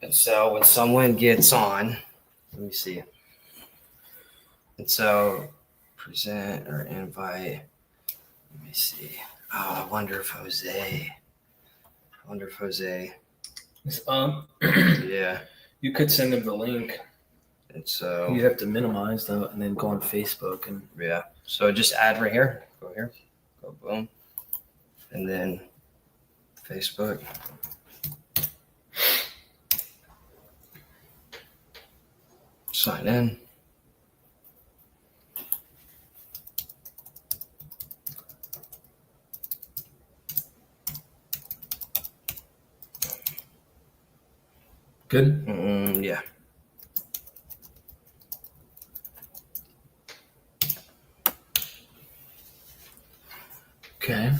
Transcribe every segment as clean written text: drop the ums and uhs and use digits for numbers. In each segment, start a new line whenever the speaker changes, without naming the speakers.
And so when someone gets on, let me see. And so present or invite. Let me see. Oh, I wonder if Jose. Yeah.
You could send him the link.
And so
you have to minimize though, and then go on Facebook and
yeah. So just add right here. Go here. Go boom. And then Facebook. Sign in.
Good?
Yeah.
Okay.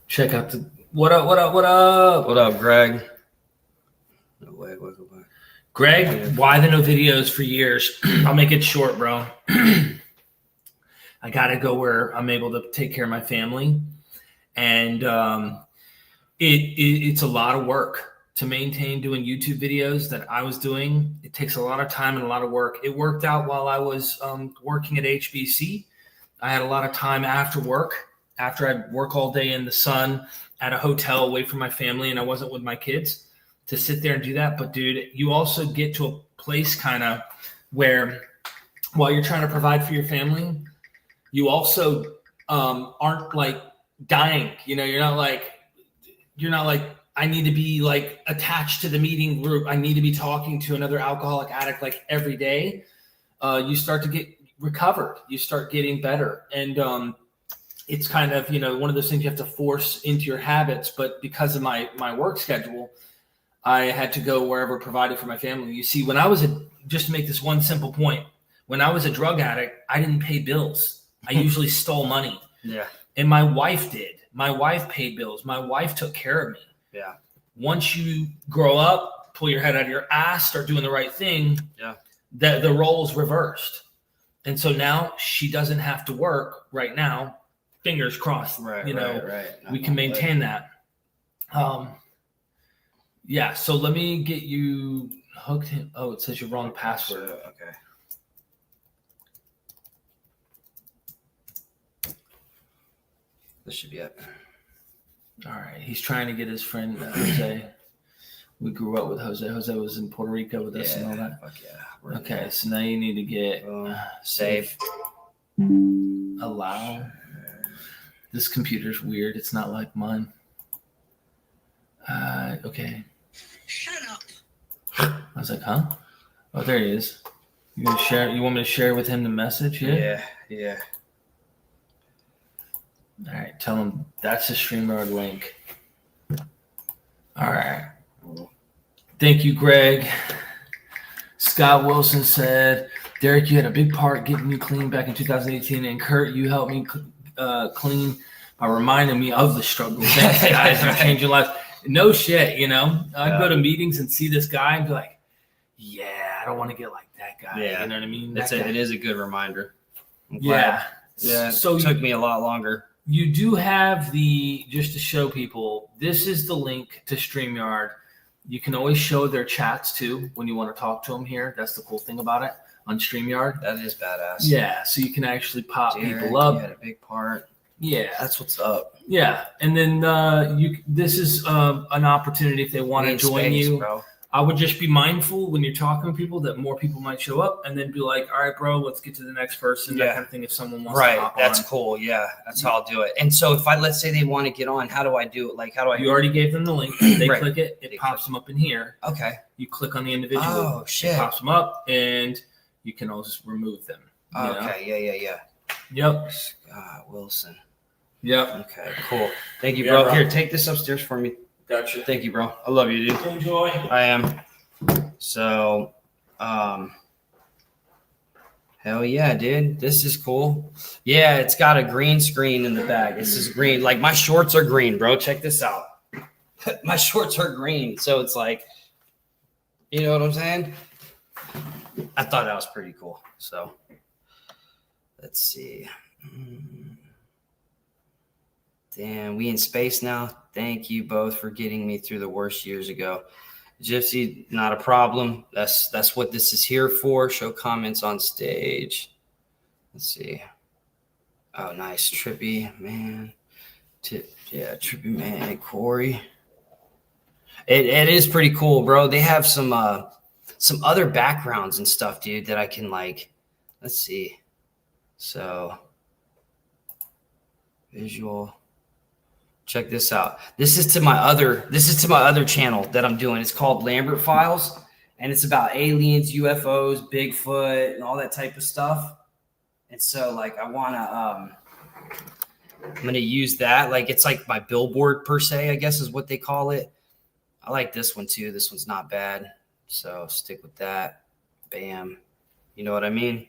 Check out the what up,
Greg? No way, go back.
Greg, why the no videos for years? I'll make it short, bro. I gotta go where I'm able to take care of my family, and it's a lot of work to maintain doing YouTube videos that I was doing. It takes a lot of time and a lot of work. It worked out while I was working at HBC. I had a lot of time after work, after I'd work all day in the sun at a hotel away from my family and I wasn't with my kids, to sit there and do that. But dude, you also get to a place kind of where while you're trying to provide for your family, you also aren't like dying. You know, you're not like, I need to be like attached to the meeting group. I need to be talking to another alcoholic addict like every day. You start to get recovered. You start getting better. And it's kind of, you know, one of those things you have to force into your habits. But because of my work schedule, I had to go wherever provided for my family. You see, when I was just to make this one simple point, when I was a drug addict, I didn't pay bills. I usually stole money.
Yeah.
And my wife did. My wife paid bills. My wife took care of me.
Yeah.
Once you grow up, pull your head out of your ass, start doing the right thing,
yeah,
the role's reversed. And so now she doesn't have to work right now. Fingers crossed.
Right.
We can maintain that. Yeah. So let me get you hooked in. Oh, it says your wrong password.
Okay. This should be it.
All right. He's trying to get his friend Jose. We grew up with Jose. Jose was in Puerto Rico with us and all that.
Fuck yeah.
Okay. So now you need to get
save.
Allow. This computer's weird. It's not like mine. Okay.
Shut up.
I was like, huh? Oh, there he is. You gonna share? You want me to share with him the message?
Yeah.
All right. Tell him that's the StreamYard link. All right. Thank you, Greg. Scott Wilson said, Derek, you had a big part getting me clean back in 2018, and Kurt, you helped me clean by reminding me of the struggle. Thanks, guys. You're changing lives. No shit, you know. I'd go to meetings and see this guy and be like, yeah, I don't want to get like that guy.
Yeah.
You know what I mean?
It is a good reminder.
Yeah.
So it took me a lot longer.
You do have just to show people, this is the link to StreamYard. You can always show their chats too when you want to talk to them here. That's the cool thing about it on StreamYard.
That is badass.
Yeah, so you can actually pop people up.
You had a big part.
Yeah.
That's what's up.
Yeah, and then this is an opportunity if they want to join you.
Bro.
I would just be mindful when you're talking to people that more people might show up, and then be like, all right, bro, let's get to the next person. That kind of thing if someone wants to hop
That's
on.
cool. Yeah, that's how I'll do it. And so let's say they want to get on, how do I do it? Like, how do I?
You already gave them the link. They click it. It pops them up in here.
Okay.
You click on the individual.
Oh, shit.
It pops them up, and you can always remove them.
Okay. Yeah.
Yep.
Scott Wilson.
Yep.
Okay, cool. Thank you, bro.
Bro.
Here, take this upstairs for me.
Gotcha.
Thank you, bro. I love you, dude.
Enjoy.
I am. So, hell yeah, dude. This is cool. Yeah, it's got a green screen in the back. This is green. Like, my shorts are green, bro. Check this out. My shorts are green. So it's like, you know what I'm saying? I thought that was pretty cool. So, let's see. Damn, we in space now. Thank you both for getting me through the worst years ago. Gypsy, not a problem. That's what this is here for. Show comments on stage. Let's see. Oh, nice. Trippy, man. Yeah, Trippy, man. Corey. It is pretty cool, bro. They have some other backgrounds and stuff, dude, that I can like. Let's see. So visual. Check this out. This is to my other channel that I'm doing. It's called Lambert Files, and it's about aliens, UFOs, Bigfoot, and all that type of stuff. And so like I'm gonna use that. Like it's like my billboard per se, I guess is what they call it. I like this one too. This one's not bad. So stick with that. Bam. You know what I mean?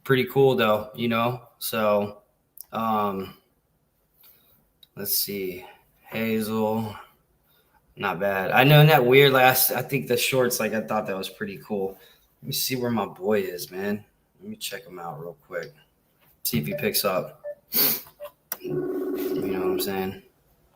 Pretty cool though, you know? So let's see. Hazel. Not bad. I know in that weird last, I think the shorts, like I thought that was pretty cool. Let me see where my boy is, man. Let me check him out real quick. See if he picks up. You know what I'm saying?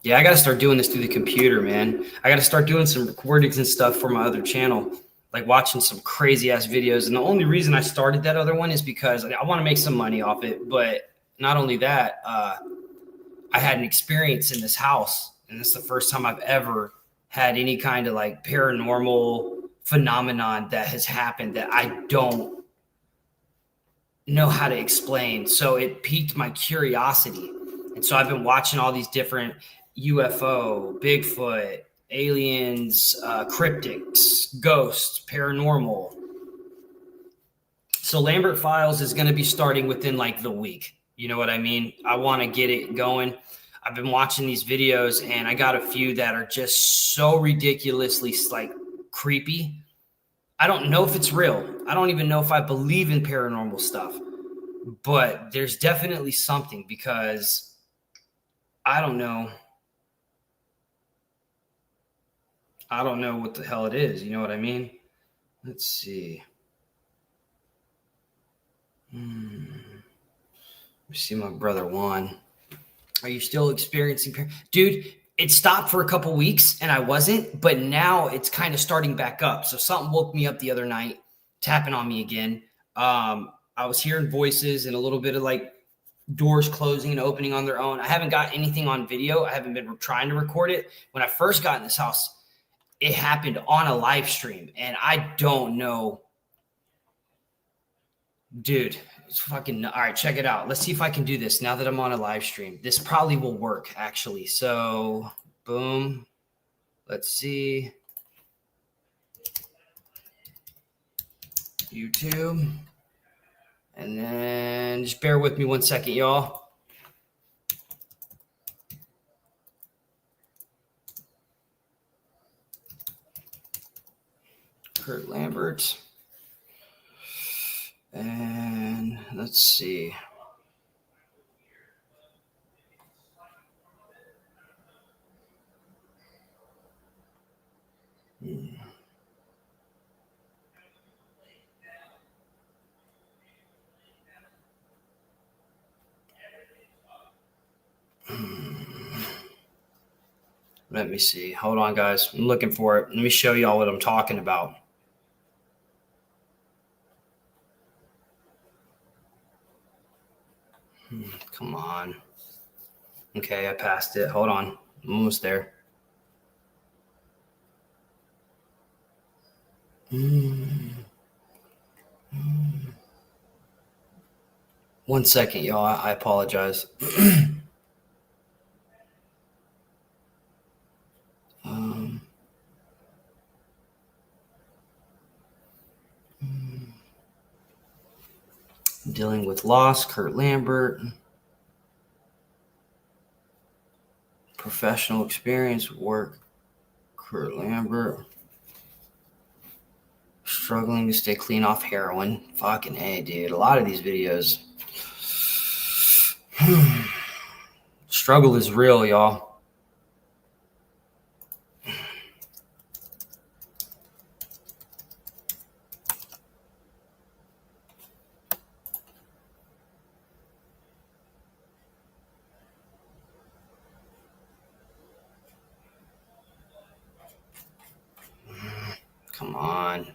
Yeah, I got to start doing this through the computer, man. I got to start doing some recordings and stuff for my other channel, like watching some crazy ass videos. And the only reason I started that other one is because I want to make some money off it. But not only that, I had an experience in this house, and this is the first time I've ever had any kind of like paranormal phenomenon that has happened that I don't know how to explain. So it piqued my curiosity. And so I've been watching all these different UFO, Bigfoot, aliens, cryptics, ghosts, paranormal. So Lambert Files is going to be starting within like the week. You know what I mean? I want to get it going. I've been watching these videos and I got a few that are just so ridiculously like creepy. I don't know if it's real. I don't even know if I believe in paranormal stuff, but there's definitely something because I don't know. I don't know what the hell it is. You know what I mean? Let's see. Let me see my brother Juan. Are you still experiencing dude, it stopped for a couple weeks and I wasn't, but now it's kind of starting back up. So something woke me up the other night, tapping on me again. I was hearing voices and a little bit of like doors closing and opening on their own. I haven't got anything on video. I haven't been trying to record it. When I first got in this house, it happened on a live stream and I don't know. Dude, it's fucking all right. Check it out. Let's see if I can do this now that I'm on a live stream. This probably will work actually. So boom. Let's see. YouTube. And then just bear with me 1 second, y'all. Kurt Lambert. And let's see. Let me see. Hold on, guys. I'm looking for it. Let me show y'all what I'm talking about. Come on. Okay, I passed it. Hold on. I'm almost there. 1 second, y'all. I apologize. Dealing with loss, Kurt Lambert. Professional experience, work, Kurt Lambert. Struggling to stay clean off heroin. Fucking A, dude. A lot of these videos. Struggle is real, y'all. Come on.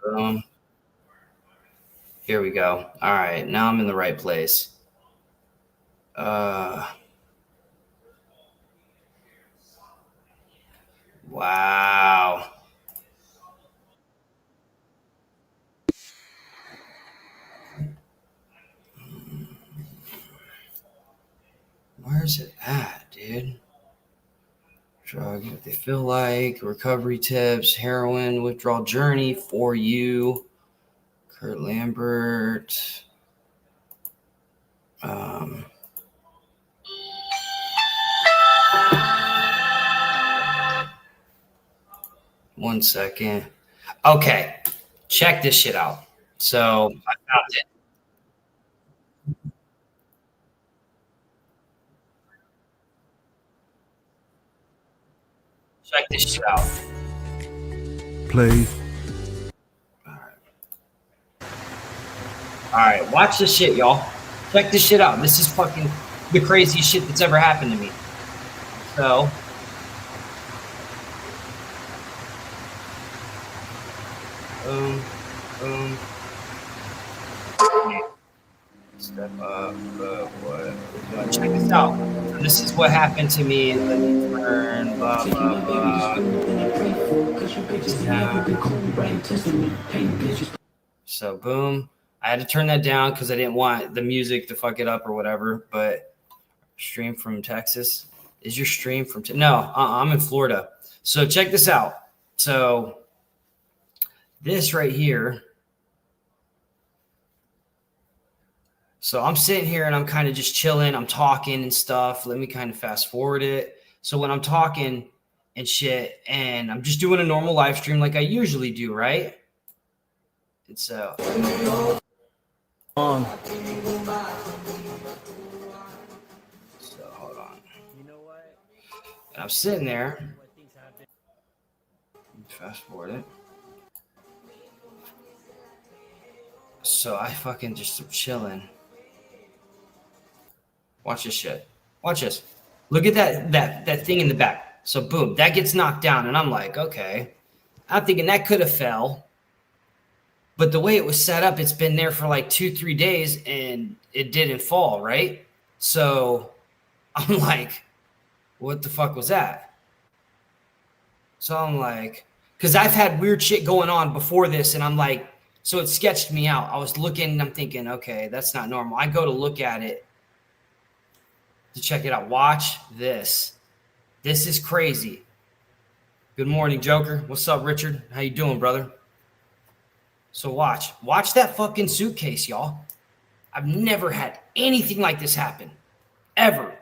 Boom. Here we go. All right, now I'm in the right place. Wow. Where's it at, dude? Drug, what they feel like, recovery tips, heroin, withdrawal journey for you. Kurt Lambert. 1 second. Okay, check this shit out. So I found it. Check this shit out.
Play.
All right, watch this shit, y'all. Check this shit out. This is fucking the craziest shit that's ever happened to me. So, boom. Step up. What? Check this out. So this is what happened to me. Let me turn. Blah blah blah. So boom. I had to turn that down because I didn't want the music to fuck it up or whatever. But stream from Texas. Is your stream from? No, I'm in Florida. So check this out. So this right here. So I'm sitting here and I'm kind of just chilling. I'm talking and stuff. Let me kind of fast forward it. So when I'm talking and shit, and I'm just doing a normal live stream like I usually do, right? And so hold on. You know what? And I'm sitting there. Fast forward it. So I fucking just am chilling. Watch this shit. Watch this. Look at that thing in the back. So boom, that gets knocked down, and I'm like, okay. I'm thinking that could have fell, but the way it was set up, it's been there for like 2-3 days, and it didn't fall, right? So I'm like, what the fuck was that? So I'm like, because I've had weird shit going on before this, and I'm like, so it sketched me out. I was looking, and I'm thinking, okay, that's not normal. I go to look at it to check it out. Watch this. This is crazy. Good morning, Joker. What's up, Richard? How you doing, brother? So watch that fucking suitcase, y'all. I've never had anything like this happen, ever.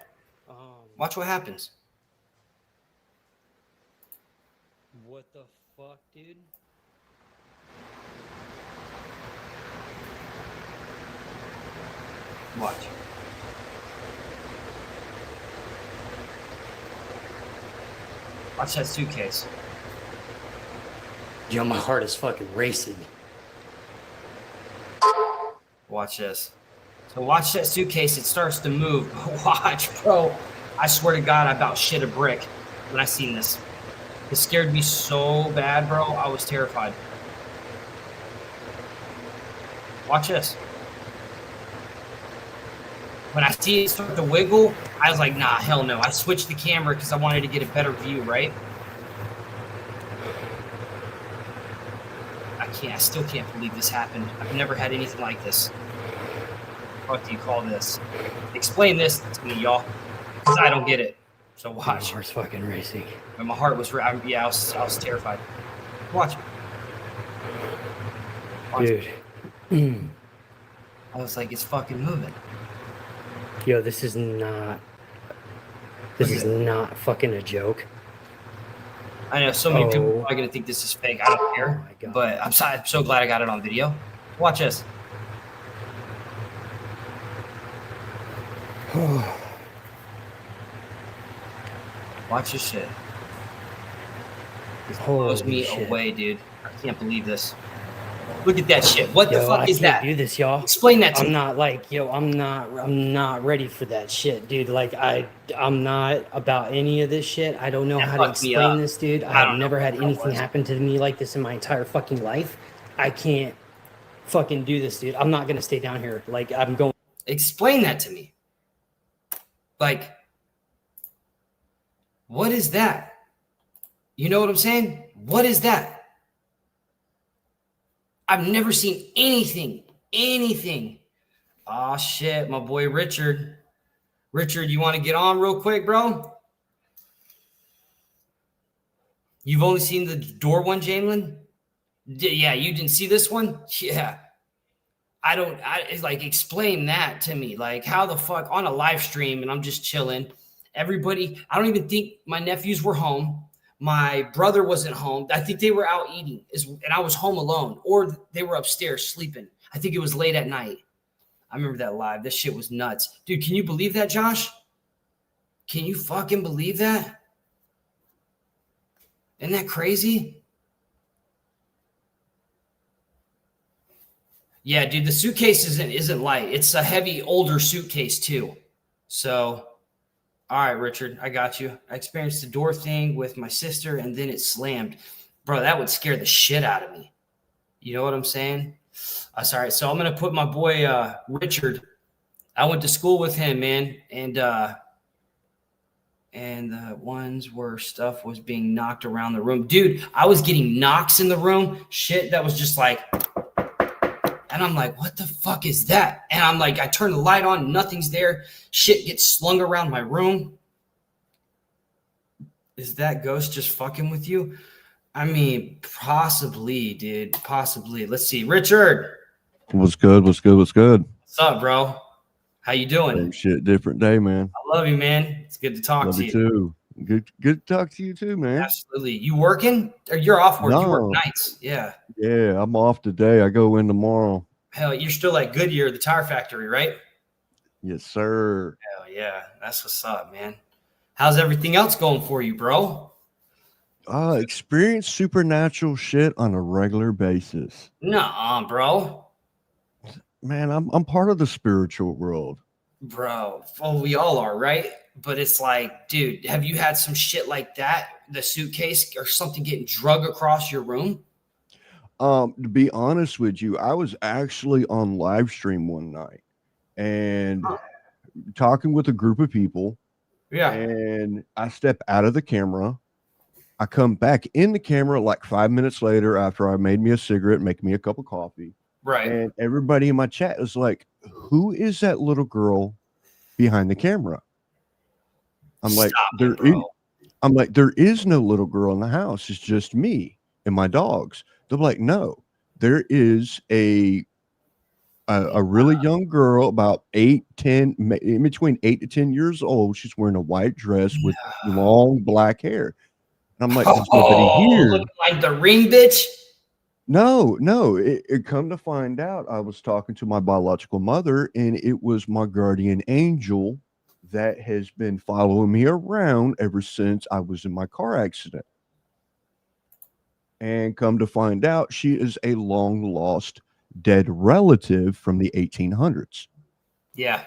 Watch what happens. What the fuck, dude? Watch. Watch that suitcase.
Yo, my heart is fucking racing.
Watch this. So watch that suitcase. It starts to move. Watch, bro. I swear to God, I about shit a brick when I seen this. It scared me so bad, bro. I was terrified. Watch this. When I see it start to wiggle, I was like, nah, hell no. I switched the camera because I wanted to get a better view, right? I still can't believe this happened. I've never had anything like this. What do you call this? Explain this to me, y'all, because I don't get it. So watch.
My heart's fucking racing.
And my heart was, I was terrified. Watch.
Dude.
I was like, it's fucking moving.
Yo, this is not fucking a joke.
I know so many people are going to think this is fake. I don't care.
Oh my God.
But I'm so glad I got it on video. Watch this. Watch this shit. This blows me away, dude. I can't believe this. Look at that shit. What the
Yo,
fuck
I
is
can't
that?
do this, y'all.
Explain that to
I'm
me.
not like, yo, I'm not ready for that shit, dude. Like, I'm not about any of this shit. I don't know
That
how to
fucked me
explain
up.
this, dude. I
I
have
don't know
never
what
had
that
anything
was.
happen to me like this in my entire fucking life. I can't fucking do this, dude. I'm not gonna stay down here. Like, I'm going.
Explain that to me. Like, what is that? You know what I'm saying? What is that? I've never seen anything. Oh shit, my boy Richard. Richard, you want to get on real quick, bro? You've only seen the door one, Jamelin? Yeah, you didn't see this one? Yeah. It's like, explain that to me. Like, how the fuck on a live stream and I'm just chilling. Everybody, I don't even think my nephews were home. My brother wasn't home. I think they were out eating and I was home alone, or they were upstairs sleeping. I think it was late at night. I remember that live. This shit was nuts. Dude, can you believe that, Josh? Can you fucking believe that? Isn't that crazy? Yeah, dude, the suitcase isn't light. It's a heavy, older suitcase too. So, all right, Richard, I got you. I experienced the door thing with my sister, and then it slammed. Bro, that would scare the shit out of me. You know what I'm saying? Sorry. So I'm gonna put my boy Richard. I went to school with him, man, and the ones where stuff was being knocked around the room. Dude, I was getting knocks in the room. Shit that was just like, and I'm like, what the fuck is that? And I'm like, I turn the light on, nothing's there. Shit gets slung around my room. Is that ghost just fucking with you? I mean, possibly, dude. Possibly. Let's see. Richard.
What's good? What's good?
What's up, bro? How you doing?
Same shit, different day, man.
I love you, man. It's good to talk
Love
to
you
you.
too. Good to talk to you too, man.
Absolutely. You working? Or you're off work? You work
No.
nights. Yeah.
Yeah, I'm off today. I go in tomorrow.
Hell, you're still at Goodyear, the tire factory, right?
Yes, sir.
Hell yeah. That's what's up, man. How's everything else going for you, bro?
Experience supernatural shit on a regular basis.
Nuh-uh, bro.
Man, I'm part of the spiritual world.
Bro. Well, we all are, right? But it's like, dude, have you had some shit like that? The suitcase or something getting drug across your room?
To be honest with you, I was actually on live stream one night and talking with a group of people.
Yeah.
And I step out of the camera. I come back in the camera like 5 minutes later after I made me a cigarette, make me a cup of coffee.
Right.
And everybody in my chat is like, who is that little girl behind the camera? I'm like, there is no little girl in the house. It's just me and my dogs. They're like, no, there is a really young girl, about 8-10, in between 8 to 10 years old. She's wearing a white dress with long black hair. And I'm like, there's nobody here.
Looking like the Ring bitch?
No, it come to find out, I was talking to my biological mother, and it was my guardian angel that has been following me around ever since I was in my car accident. And come to find out, she is a long lost dead relative from the 1800s.
Yeah.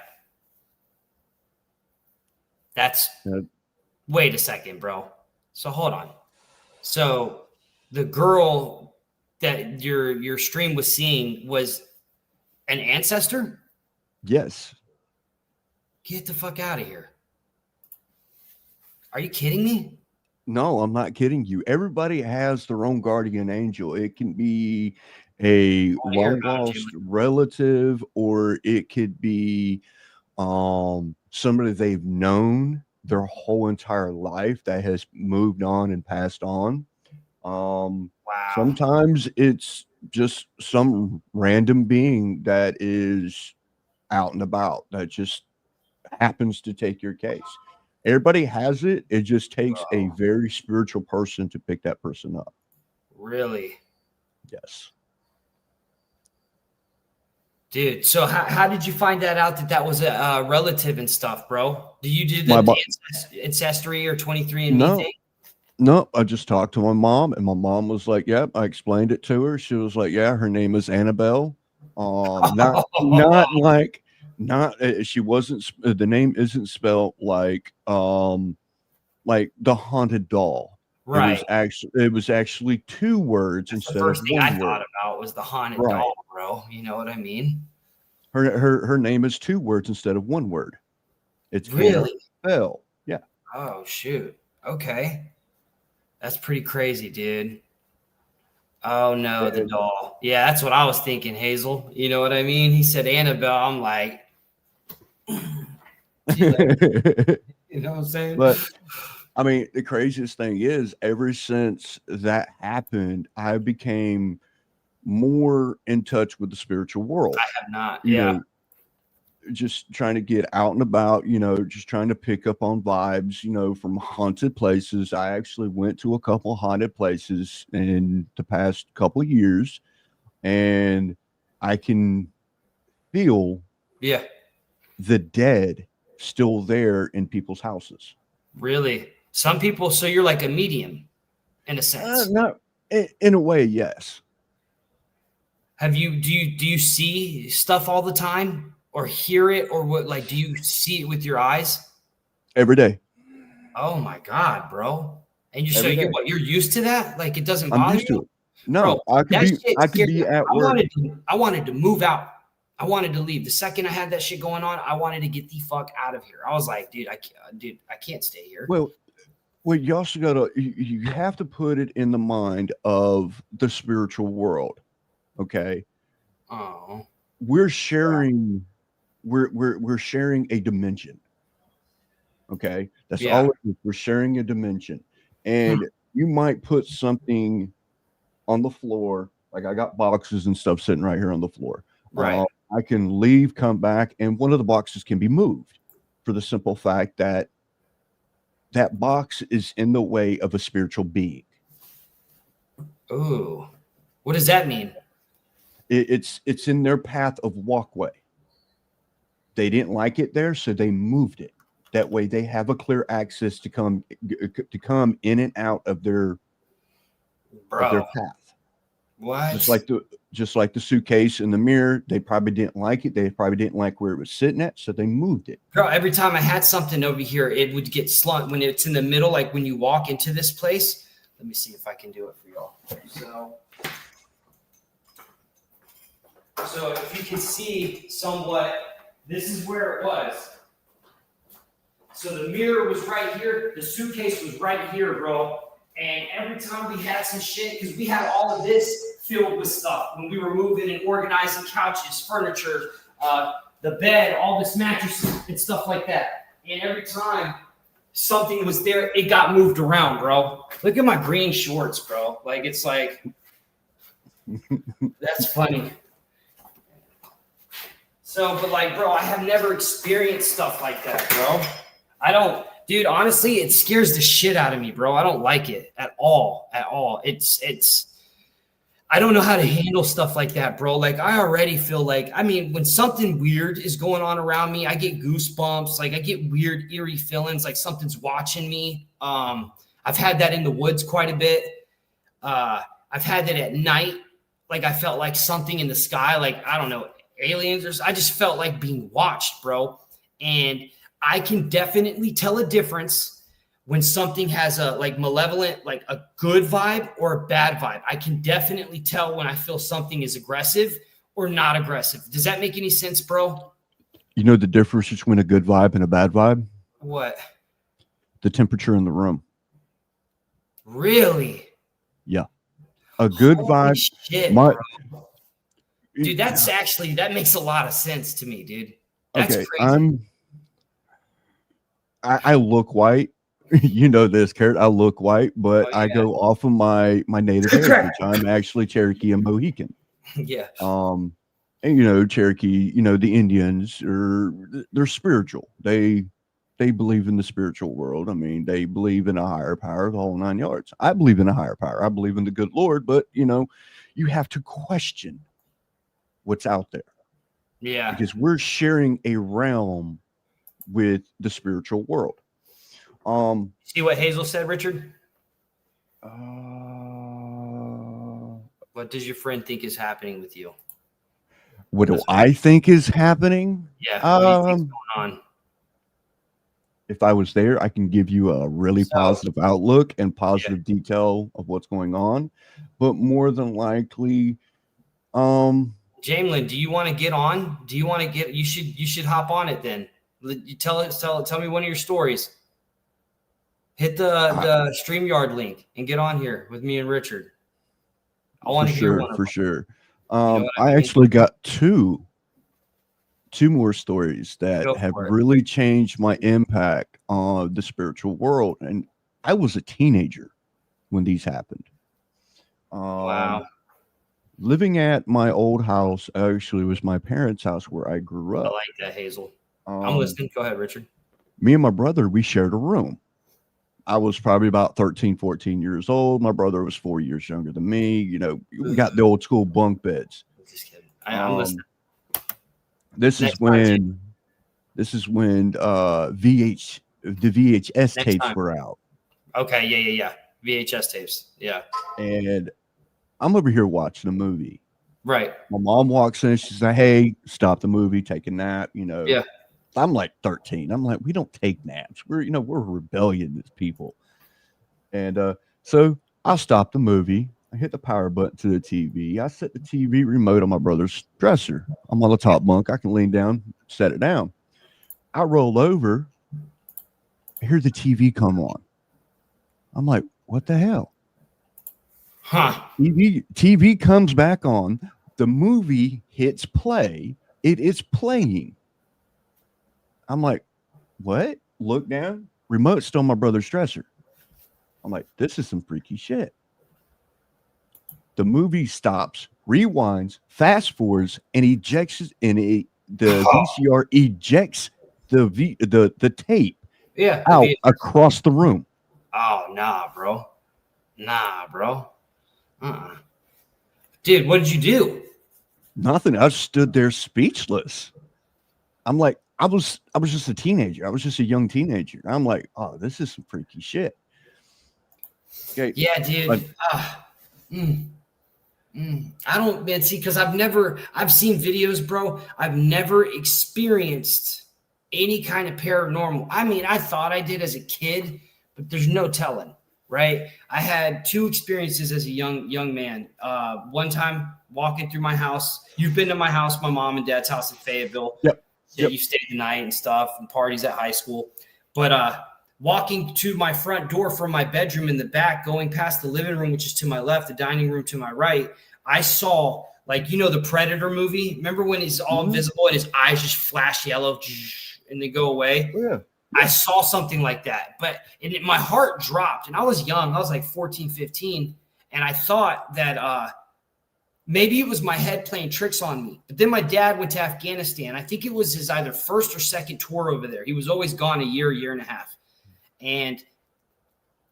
Wait a second, bro. So hold on. So the girl that your stream was seeing was an ancestor?
Yes.
Get the fuck out of here. Are you kidding me?
No, I'm not kidding you. Everybody has their own guardian angel. It can be a long lost relative, or it could be somebody they've known their whole entire life that has moved on and passed on.
Wow.
Sometimes it's just some random being that is out and about that just happens to take your case. Everybody has it. It just takes a very spiritual person to pick that person up.
Really?
Yes.
Dude, so how did you find that out that was a relative and stuff, bro? Do you do the ancestry or 23andMe thing?
No, I just talked to my mom, and my mom was like, "Yep." I explained it to her. She was like, "Yeah, her name is Annabelle." Not like not she wasn't the name isn't spelled like the haunted doll.
Right.
It was actually two words
That's the
instead of
first thing I
one
thought
word.
about was the haunted
Right.
doll, bro. You know what I mean?
Her name is two words instead of one word. It's
Really?
Annabelle. Yeah.
Oh shoot. Okay. That's pretty crazy, dude. Oh no, the
And
doll. Yeah, that's what I was thinking, Hazel. You know what I mean? He said Annabelle. I'm like, you know what I'm saying?
but I mean, the craziest thing is, ever since that happened, I became more in touch with the spiritual world.
I have not.
You
Yeah.
know, just trying to get out and about, just trying to pick up on vibes, from haunted places. I actually went to a couple haunted places in the past couple of years, and I can feel
Yeah.
the dead still there in people's houses.
Really. Some people, so you're like a medium in a sense.
No, in a way, yes.
Do you see stuff all the time or hear it or what? Like, do you see it with your eyes?
Every day.
Oh my God, bro. And
Every day.
you're used to that? Like it doesn't
I'm
bother
used to
you?
it. No,
Bro, that shit
I could
scared
be
me.
at work.
I wanted to move out. I wanted to leave. The second I had that shit going on, I wanted to get the fuck out of here. I was like, dude, I can't stay here.
Well, you also gotta you have to put it in the mind of the spiritual world. Okay.
Oh.
We're sharing we're sharing a dimension. Okay. That's
Yeah.
all it is. We're sharing a dimension. And you might put something on the floor, like I got boxes and stuff sitting right here on the floor.
Right.
I can leave, come back, and one of the boxes can be moved for the simple fact that that box is in the way of a spiritual being.
Ooh. What does that mean?
It's in their path of walkway. They didn't like it there, so they moved it. That way they have a clear access to come in and out of their path.
What?
Just like the suitcase in the mirror, they probably didn't like it. They probably didn't like where it was sitting at, so they moved it.
Girl, every time I had something over here, it would get slumped when it's in the middle, like when you walk into this place. Let me see if I can do it for y'all. So if you can see somewhat, this is where it was. So the mirror was right here. The suitcase was right here, bro. And every time we had some shit, because we had all of this filled with stuff when we were moving and organizing couches, furniture, the bed, all this mattresses and stuff like that. And every time something was there, it got moved around, bro. Look at my green shorts, bro. Like, it's like, that's funny. So, but like, bro, I have never experienced stuff like that, bro. I don't, dude, honestly, it scares the shit out of me, bro. I don't like it at all. I don't know how to handle stuff like that, bro. Like, I already feel like, I mean, when something weird is going on around me, I get goosebumps. Like, I get weird, eerie feelings like something's watching me. I've had that in the woods quite a bit. I've had that at night. Like, I felt like something in the sky, like, I don't know, aliens or I just felt like being watched, bro. And I can definitely tell a difference when something has a like malevolent, like a good vibe or a bad vibe. I can definitely tell when I feel something is aggressive or not aggressive. Does that make any sense, bro?
You know the difference between a good vibe and a bad vibe?
What?
The temperature in the room.
Really?
Yeah. A good
Holy
vibe.
shit, bro. Dude, that makes a lot of sense to me, dude. That's
okay,
crazy.
I look white. You know this, Carrot. I look white, but
yeah.
I go off of my native heritage. I'm actually Cherokee and Mohican.
Yeah.
And Cherokee, the Indians they're spiritual. They believe in the spiritual world. I mean, they believe in a higher power, the whole 9 yards. I believe in a higher power. I believe in the good Lord, but you have to question what's out there.
Yeah.
Because we're sharing a realm with the spiritual world.
See what Hazel said, Richard? What does your friend think is happening with you?
What do I think is happening?
Yeah. What do you think's going on?
If I was there, I can give you a really positive outlook and positive detail of what's going on. But more than likely,
Jamelin, do you want to get on? Do you want to get? You should hop on it then. You tell me one of your stories. Hit the StreamYard link and get on here with me and Richard. I want to hear one.
For sure.
I
I
mean?
actually got two more stories that have really changed my impact on the spiritual world. And I was a teenager when these happened.
Wow.
Living at my old house actually was my parents' house where I grew up.
I like that, Hazel. I'm listening. Go ahead, Richard.
Me and my brother, we shared a room. I was probably about 13, 14 years old. My brother was 4 years younger than me. You know, we got the old school bunk beds.
Just kidding. I'm listening.
This is when the VHS tapes were out.
Okay, yeah. VHS tapes. Yeah.
And I'm over here watching a movie.
Right.
My mom walks in, she's like, "Hey, stop the movie, take a nap," you know.
Yeah.
I'm like 13. I'm like, we don't take naps. We're rebellious people. And so I stopped the movie. I hit the power button to the TV. I set the TV remote on my brother's dresser. I'm on the top bunk. I can lean down, set it down. I roll over. I hear the TV come on. I'm like, what the hell?
Huh.
TV comes back on. The movie hits play. It is playing. I'm like, what? Look down. Remote's still on my brother's dresser. I'm like, this is some freaky shit. The movie stops, rewinds, fast forwards, and ejects the VCR ejects the tape out across the room.
Oh, nah, bro. Dude, what did you do?
Nothing. I stood there speechless. I'm like, I was just a teenager. I was just a young teenager. I'm like, oh, this is some freaky shit. Okay.
Yeah, dude. I don't, man, see, because I've seen videos, bro. I've never experienced any kind of paranormal. I mean, I thought I did as a kid, but there's no telling, right? I had two experiences as a young man. One time walking through my house. You've been to my house, my mom and dad's house in Fayetteville.
Yep.
Yeah, you stayed the night and stuff and parties at high school. But walking to my front door from my bedroom in the back, going past the living room, which is to my left, the dining room to my right, I saw, like, you know, the Predator movie. Remember when he's all invisible and his eyes just flash yellow and they go away?
Oh, yeah.
I saw something like that. But my heart dropped. And I was young. I was like 14, 15. And I thought that maybe it was my head playing tricks on me. But then my dad went to Afghanistan. I think it was his either first or second tour over there. He was always gone a year and a half. And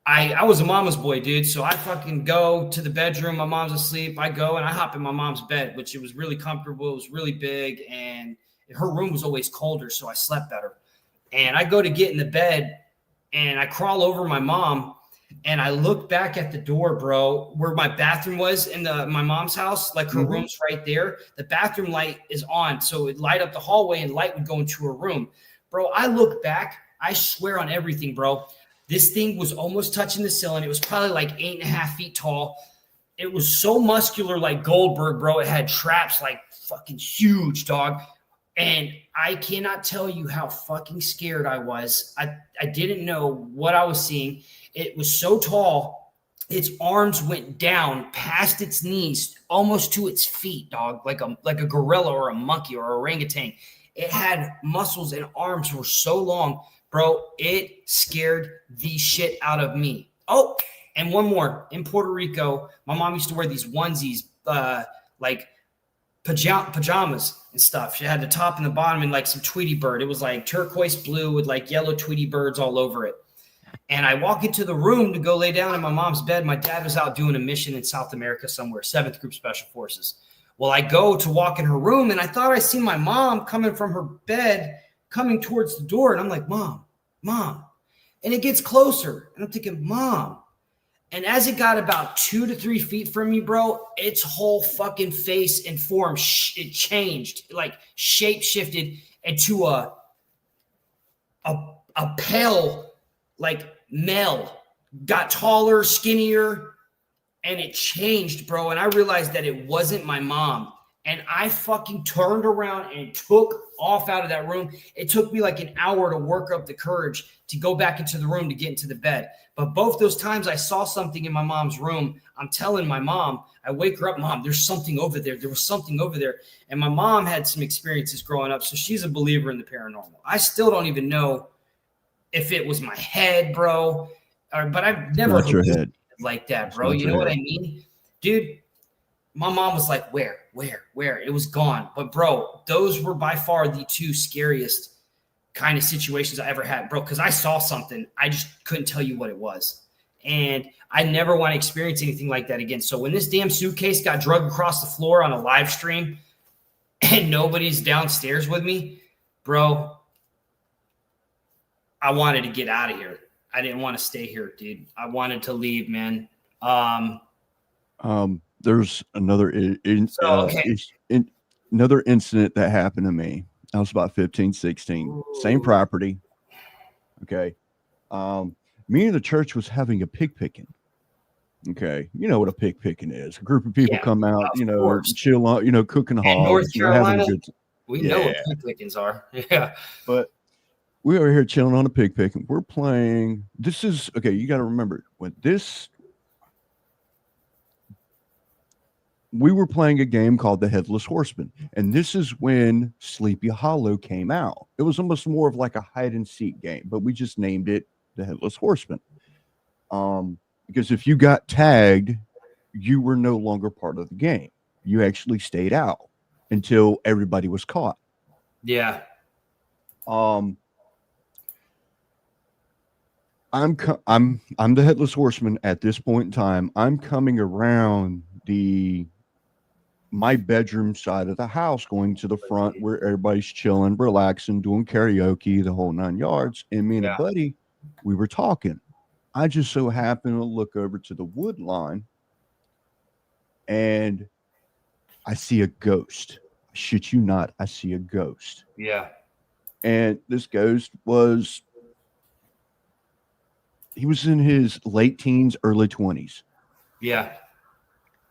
I was a mama's boy, dude. So I fucking go to the bedroom. My mom's asleep. I go and I hop in my mom's bed, which it was really comfortable. It was really big. And her room was always colder, so I slept better. And I go to get in the bed and I crawl over my mom and I look back at the door, bro, where my bathroom was in my mom's house. Like her room's right there. The bathroom light is on. So it light up the hallway and light would go into her room. Bro, I look back. I swear on everything, bro. This thing was almost touching the ceiling. It was probably like 8.5 feet tall. It was so muscular like Goldberg, bro. It had traps like fucking huge, dog. And I cannot tell you how fucking scared I was. I didn't know what I was seeing. It was so tall. Its arms went down past its knees, almost to its feet, dog, like a gorilla or a monkey or orangutan. It had muscles and arms were so long. Bro, it scared the shit out of me. Oh, and one more. In Puerto Rico, my mom used to wear these onesies, like pajamas and stuff. She had the top and the bottom and like some Tweety bird. It was like turquoise blue with like yellow Tweety birds all over it. And I walk into the room to go lay down in my mom's bed. My dad was out doing a mission in South America somewhere, 7th Group Special Forces. Well, I go to walk in her room, and I thought I seen my mom coming from her bed, coming towards the door. And I'm like, Mom. And it gets closer. And I'm thinking, Mom. And as it got about 2 to 3 feet from me, bro, its whole fucking face and form, it changed, like shape shifted into a pale, like male, got taller, skinnier, and it changed, bro. And I realized that it wasn't my mom. And I fucking turned around and took off out of that room. It took me like an hour to work up the courage to go back into the room to get into the bed. But both those times I saw something in my mom's room, I'm telling my mom, I wake her up, Mom, there's something over there. There was something over there. And my mom had some experiences growing up, so she's a believer in the paranormal. I still don't even know if it was my head, bro, but I've never
Not your head
like that, bro. You know what I mean? Dude, my mom was like, where? It was gone. But, bro, those were by far the 2 scariest kind of situations I ever had, bro, because I saw something. I just couldn't tell you what it was. And I never want to experience anything like that again. So when this damn suitcase got dragged across the floor on a live stream and nobody's downstairs with me, bro, I wanted to get out of here. I didn't want to stay here, dude. I wanted to leave, man.
There's another another incident that happened to me. I was about 15, 16, Ooh. Same property. Okay. Me and the church was having a pig picking. Okay. You know what a pig picking is. A group of people come out, chill out, cooking hogs.
North Carolina, we know what pig pickings are. Yeah.
But we were here chilling on a pig picking. We're playing. This is, okay, you got to remember, we were playing a game called the Headless Horseman, and this is when Sleepy Hollow came out. It was almost more of like a hide and seek game, but we just named it the Headless Horseman. Because if you got tagged, you were no longer part of the game. You actually stayed out until everybody was caught.
Yeah.
I'm the Headless Horseman at this point in time. I'm coming around my bedroom side of the house, going to the front where everybody's chilling, relaxing, doing karaoke, the whole 9 yards. And me and a buddy, we were talking. I just so happened to look over to the wood line and I see a ghost. I shit you not, I see a ghost.
Yeah.
And this ghost he was in his late teens, early 20s.
Yeah.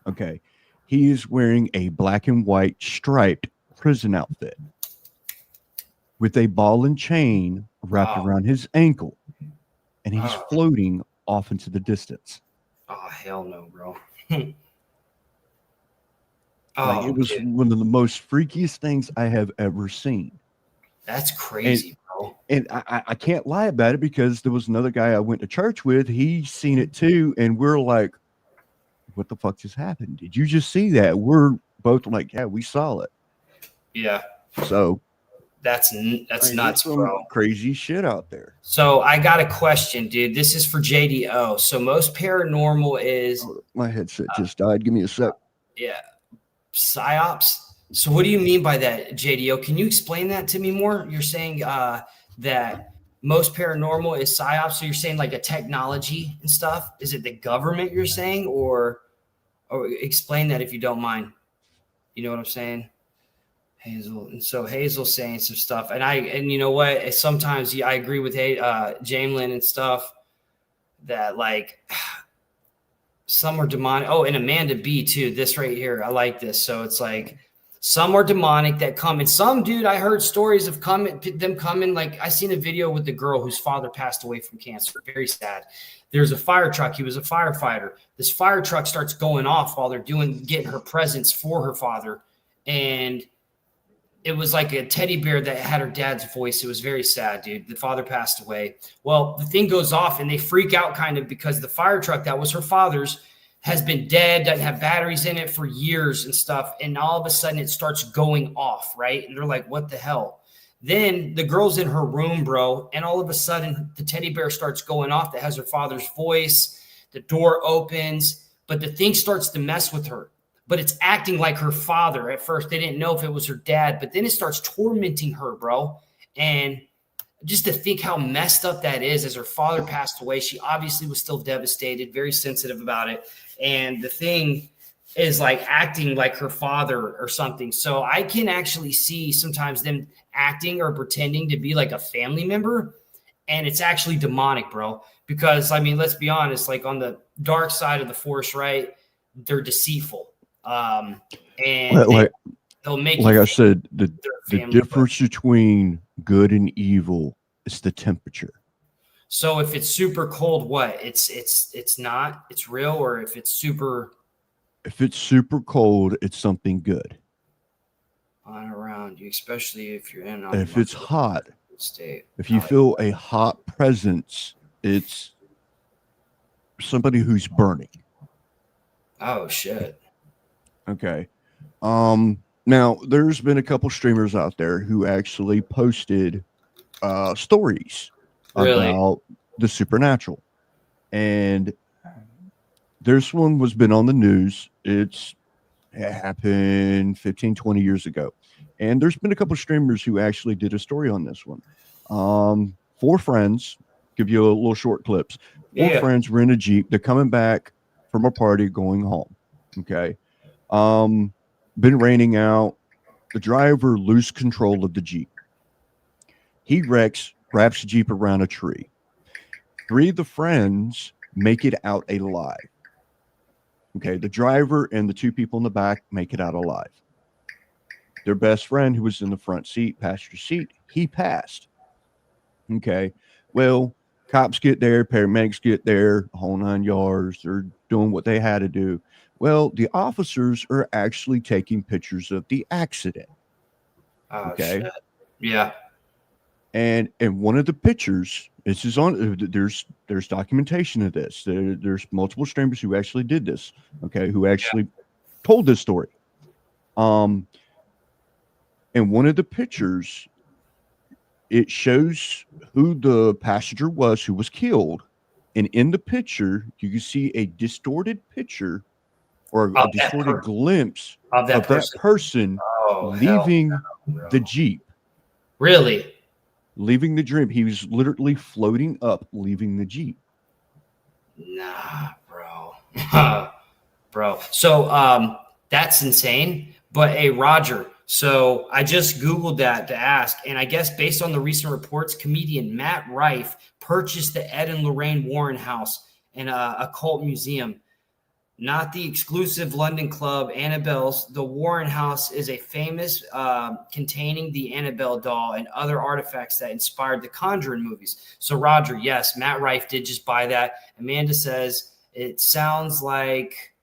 Okay. He is wearing a black and white striped prison outfit with a ball and chain wrapped around his ankle. And he's floating off into the distance.
Oh, hell no, bro.
It was one of the most freakiest things I have ever seen.
That's crazy, bro.
And I can't lie about it, because there was another guy I went to church with. He's seen it too. And we're like, what the fuck just happened? Did you just see that? We're both like, yeah, we saw it.
Yeah.
So
that's nuts, bro.
Crazy shit out there.
So I got a question, dude. This is for JDO. So most paranormal is
my headset just died. Give me a sec.
Yeah. Psyops. So what do you mean by that, JDO? Can you explain that to me more? You're saying that most paranormal is psyops. So you're saying like a technology and stuff. Is it the government you're saying, or explain that if you don't mind? You know what I'm saying? Hazel. And so Hazel's saying some stuff, and you know what? Sometimes I agree with Jamelin and stuff that like some are demonic. Oh, and Amanda B too. This right here, I like this. So it's like some are demonic that come, and some, dude, I heard stories of them coming. Like I seen a video with the girl whose father passed away from cancer. Very sad. There's a fire truck. He was a firefighter. This fire truck starts going off while they're getting her presents for her father, and it was like a teddy bear that had her dad's voice. It was very sad, dude. The father passed away. Well, the thing goes off and they freak out kind of because the fire truck that was her father's has been dead, doesn't have batteries in it for years and stuff. And all of a sudden it starts going off, right? And they're like, what the hell? Then the girl's in her room, bro. And all of a sudden the teddy bear starts going off that has her father's voice. The door opens, but the thing starts to mess with her. But it's acting like her father. At first, they didn't know if it was her dad, but then it starts tormenting her, bro. And just to think how messed up that is. As her father passed away, she obviously was still devastated, very sensitive about it. And the thing is like acting like her father or something. So I can actually see sometimes them acting or pretending to be like a family member. And it's actually demonic, bro. Because, I mean, let's be honest, like on the dark side of the force, right? They're deceitful. And they'll make
like
you
I
think
said, the
they're family,
difference between good and evil is the temperature.
So if it's super cold, what? It's not, it's real, or if it's super
cold, it's something good.
on around you, especially if you're in on
If it's hot,
state.
if you feel a hot presence, it's somebody who's burning.
Oh shit.
Okay. Now there's been a couple streamers out there who actually posted stories about the supernatural, and this one was been on the news. It happened 15, 20 years ago, and there's been a couple streamers who actually did a story on this one. 4 friends, give you a little short clips. 4 friends were in a Jeep. They're coming back from a party going home. Okay. Been raining out. The driver loses control of the Jeep. He wrecks, wraps the Jeep around a tree. 3 of the friends make it out alive. Okay, the driver and the 2 people in the back make it out alive. Their best friend, who was in the front seat, passenger seat, he passed. Okay, well, cops get there, paramedics get there, whole 9 yards. They're doing what they had to do. Well, the officers are actually taking pictures of the accident.
Oh,
okay.
Shit. Yeah.
And one of the pictures, this is on. There's documentation of this. There's multiple streamers who actually did this. Okay, who actually told this story. And one of the pictures, it shows who the passenger was who was killed, and in the picture you can see a distorted picture or a distorted glimpse of that person leaving the Jeep.
Really?
Leaving the Jeep. He was literally floating up, leaving the Jeep.
Nah, bro. Bro. So that's insane. But hey, Roger. So I just Googled that to ask. And I guess based on the recent reports, comedian Matt Rife purchased the Ed and Lorraine Warren house and a cult museum. Not the exclusive London club, Annabelle's. The Warren House is a famous containing the Annabelle doll and other artifacts that inspired the Conjuring movies. So, Roger, yes, Matt Rife did just buy that. Amanda says it sounds like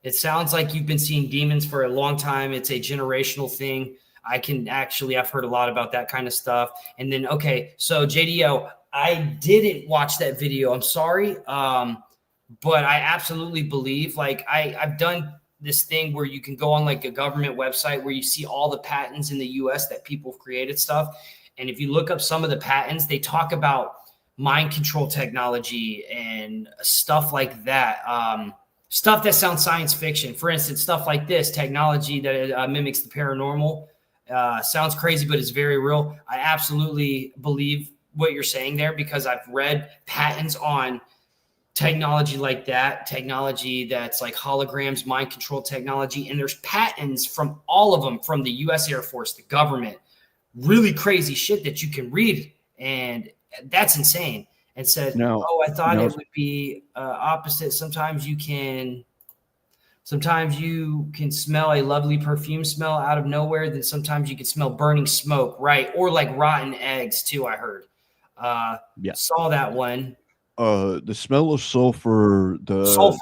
you've been seeing demons for a long time. It's a generational thing. I've heard a lot about that kind of stuff. And then, okay, so JDO, I didn't watch that video. I'm sorry. But I absolutely believe, like, I've done this thing where you can go on like a government website where you see all the patents in the US that people have created stuff. And if you look up some of the patents, they talk about mind control technology and stuff like that. Stuff that sounds science fiction. For instance, stuff like this, technology that mimics the paranormal. Sounds crazy, but it's very real. I absolutely believe what you're saying there because I've read patents on technology like that, technology that's like holograms, mind control technology. And there's patents from all of them, from the US Air Force, the government, really crazy shit that you can read. And that's insane. And said, I thought it would be opposite. Sometimes you can smell a lovely perfume smell out of nowhere. Then sometimes you can smell burning smoke. Right. Or like rotten eggs too. I heard, saw that one.
The smell of sulfur, the smell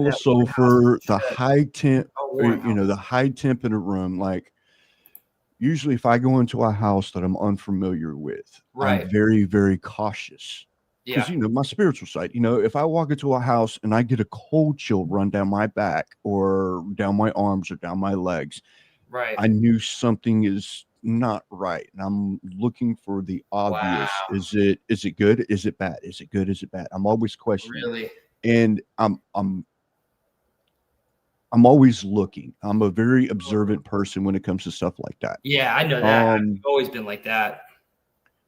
of sulfur, the high temp, the high temp in a room. Like usually if I go into a house that I'm unfamiliar with, I'm very, very cautious. Because, my spiritual side, if I walk into a house and I get a cold chill run down my back or down my arms or down my legs, I knew something is not right, and I'm looking for the obvious. Is it good? Is it bad? Is it good? Is it bad? I'm always questioning.
Really?
And I'm I'm always looking. I'm a very observant person when it comes to stuff like that.
Yeah, I know that. I've always been like that.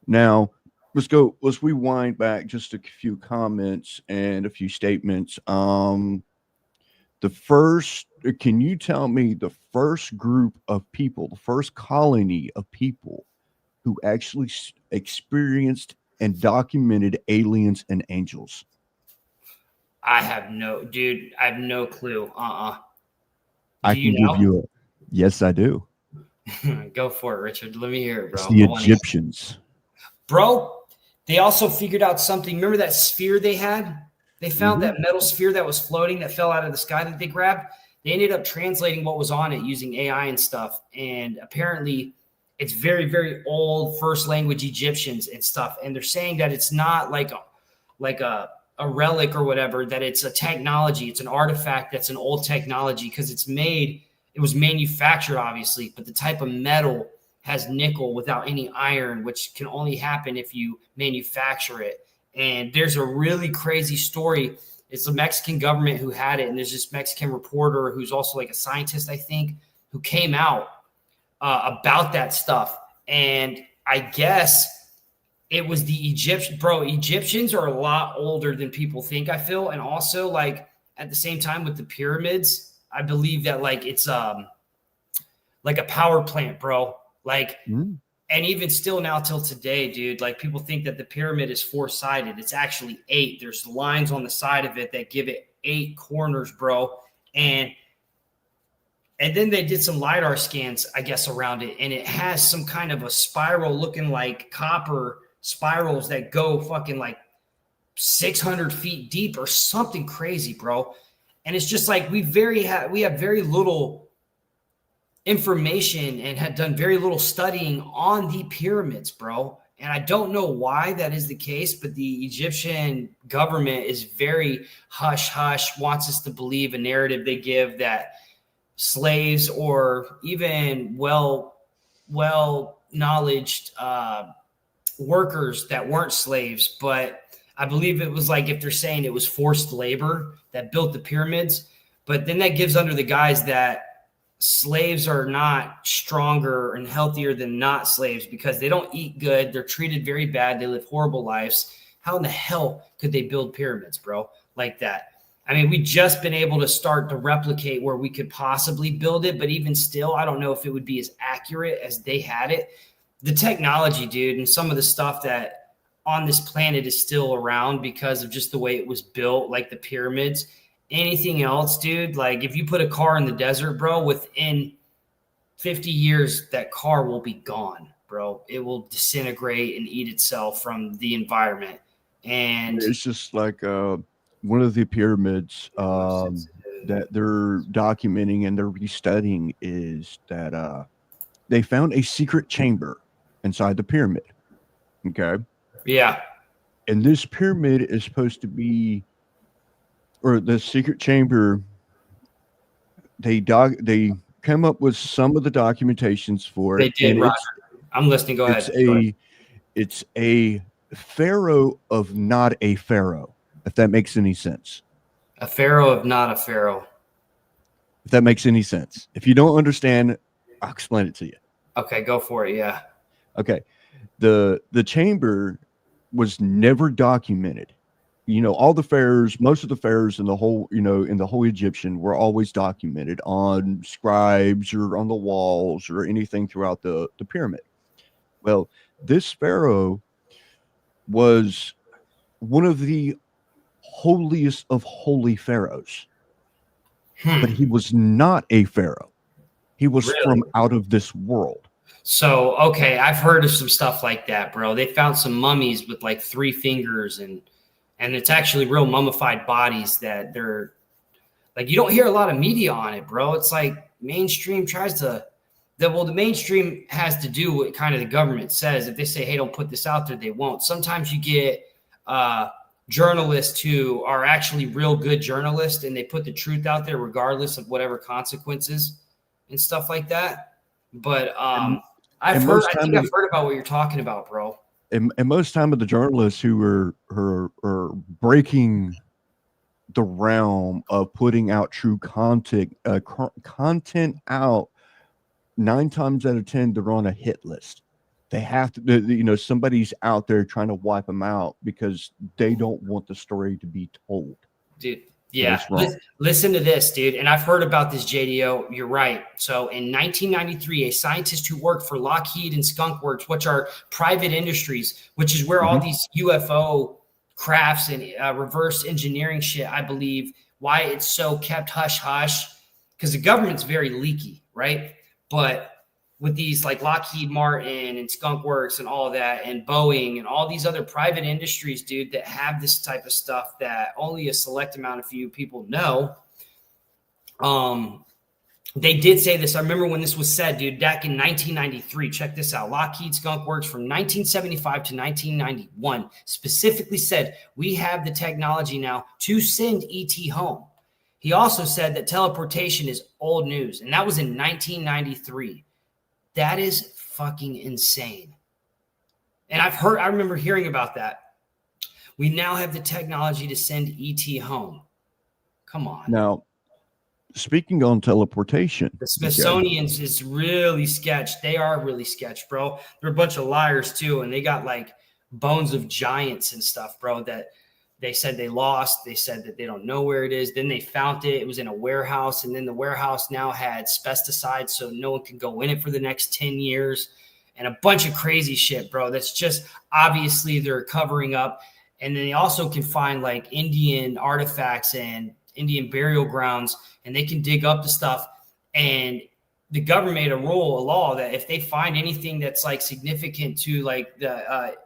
Now, let's rewind back just a few comments and a few statements. Can you tell me the first group of people, the first colony of people who actually experienced and documented aliens and angels?
I have no clue.
I can give you yes, I do.
Go for it, Richard. Let me hear it, bro.
It's the Egyptians.
Bro, they also figured out something. Remember that sphere they had? They found that metal sphere that was floating that fell out of the sky that they grabbed. They ended up translating what was on it using AI and stuff. And apparently it's very, very old first language Egyptians and stuff. And they're saying that it's not like a relic or whatever, that it's a technology. It's an artifact that's an old technology because it was manufactured, obviously, but the type of metal has nickel without any iron, which can only happen if you manufacture it. And there's a really crazy story. It's the Mexican government who had it. And there's this Mexican reporter who's also like a scientist, I think, who came out about that stuff. And I guess it was the Egyptians. Bro, Egyptians are a lot older than people think, I feel. And also, like, at the same time with the pyramids, I believe that, like, it's like a power plant, bro. Like, and even still now till today, dude, like, people think that the pyramid is 4-sided. It's actually 8. There's lines on the side of it that give it 8 corners, bro. And then they did some LiDAR scans, I guess, around it. And it has some kind of a spiral looking like copper spirals that go fucking like 600 feet deep or something crazy, bro. And it's just like we have very little information and had done very little studying on the pyramids, bro. And I don't know why that is the case, but the Egyptian government is very hush-hush, wants us to believe a narrative they give that slaves or even well-knowledged workers that weren't slaves. But I believe it was like, if they're saying it was forced labor that built the pyramids, but then that gives under the guise that slaves are not stronger and healthier than not slaves because they don't eat good. They're treated very bad. They live horrible lives. How in the hell could they build pyramids, bro, like that? I mean, we just been able to start to replicate where we could possibly build it, but even still, I don't know if it would be as accurate as they had it. The technology, dude, and some of the stuff that on this planet is still around because of just the way it was built, like the pyramids. Anything else, dude, like if you put a car in the desert, bro, within 50 years, that car will be gone, bro. It will disintegrate and eat itself from the environment. And
it's just like one of the pyramids that they're documenting and they're restudying is that they found a secret chamber inside the pyramid. Okay.
Yeah.
And this pyramid is supposed to be, or the secret chamber, they come up with some of the documentations for it.
They did, Roger. I'm listening. Go ahead.
It's a pharaoh of not a pharaoh, if that makes any sense.
A pharaoh of not a pharaoh.
If that makes any sense. If you don't understand, I'll explain it to you.
Okay, go for it. Yeah.
Okay. The chamber was never documented. You know, all the pharaohs, most of the pharaohs in the whole Egyptian were always documented on scribes or on the walls or anything throughout the pyramid. Well, this pharaoh was one of the holiest of holy pharaohs, but he was not a pharaoh. He was from out of this world.
So, okay, I've heard of some stuff like that, bro. They found some mummies with like 3 fingers and it's actually real mummified bodies that they're like, you don't hear a lot of media on it, bro. It's like mainstream the mainstream has to do what kind of the government says. If they say, hey, don't put this out there, they won't. Sometimes you get journalists who are actually real good journalists and they put the truth out there regardless of whatever consequences and stuff like that. But I've heard about what you're talking about, bro.
And most time of the journalists who are breaking the realm of putting out true content out, 9 times out of 10 they're on a hit list. They have to, somebody's out there trying to wipe them out because they don't want the story to be told.
Dude, yeah. Listen to this, dude. And I've heard about this, JDO. You're right. So in 1993, a scientist who worked for Lockheed and Skunk Works, which are private industries, which is where all these UFO crafts and reverse engineering shit, I believe, why it's so kept hush-hush, because the government's very leaky, right? But with these like Lockheed Martin and Skunk Works and all of that and Boeing and all these other private industries, dude, that have this type of stuff that only a select amount of few people know. They did say this. I remember when this was said, dude, back in 1993. Check this out. Lockheed Skunk Works from 1975 to 1991 specifically said, we have the technology now to send ET home. He also said that teleportation is old news, and that was in 1993. That is fucking insane. And I remember hearing about that. We now have the technology to send ET home. Come on.
Now, speaking on teleportation,
the Smithsonian's is really sketch. They are really sketch, bro. They're a bunch of liars too. And they got like bones of giants and stuff, bro, that they said they lost. They said that they don't know where it is. Then they found it. It was in a warehouse. And then the warehouse now had pesticides, so no one could go in it for the next 10 years. And a bunch of crazy shit, bro. That's just obviously they're covering up. And then they also can find like Indian artifacts and Indian burial grounds, and they can dig up the stuff. And the government made a law that if they find anything that's like significant to like the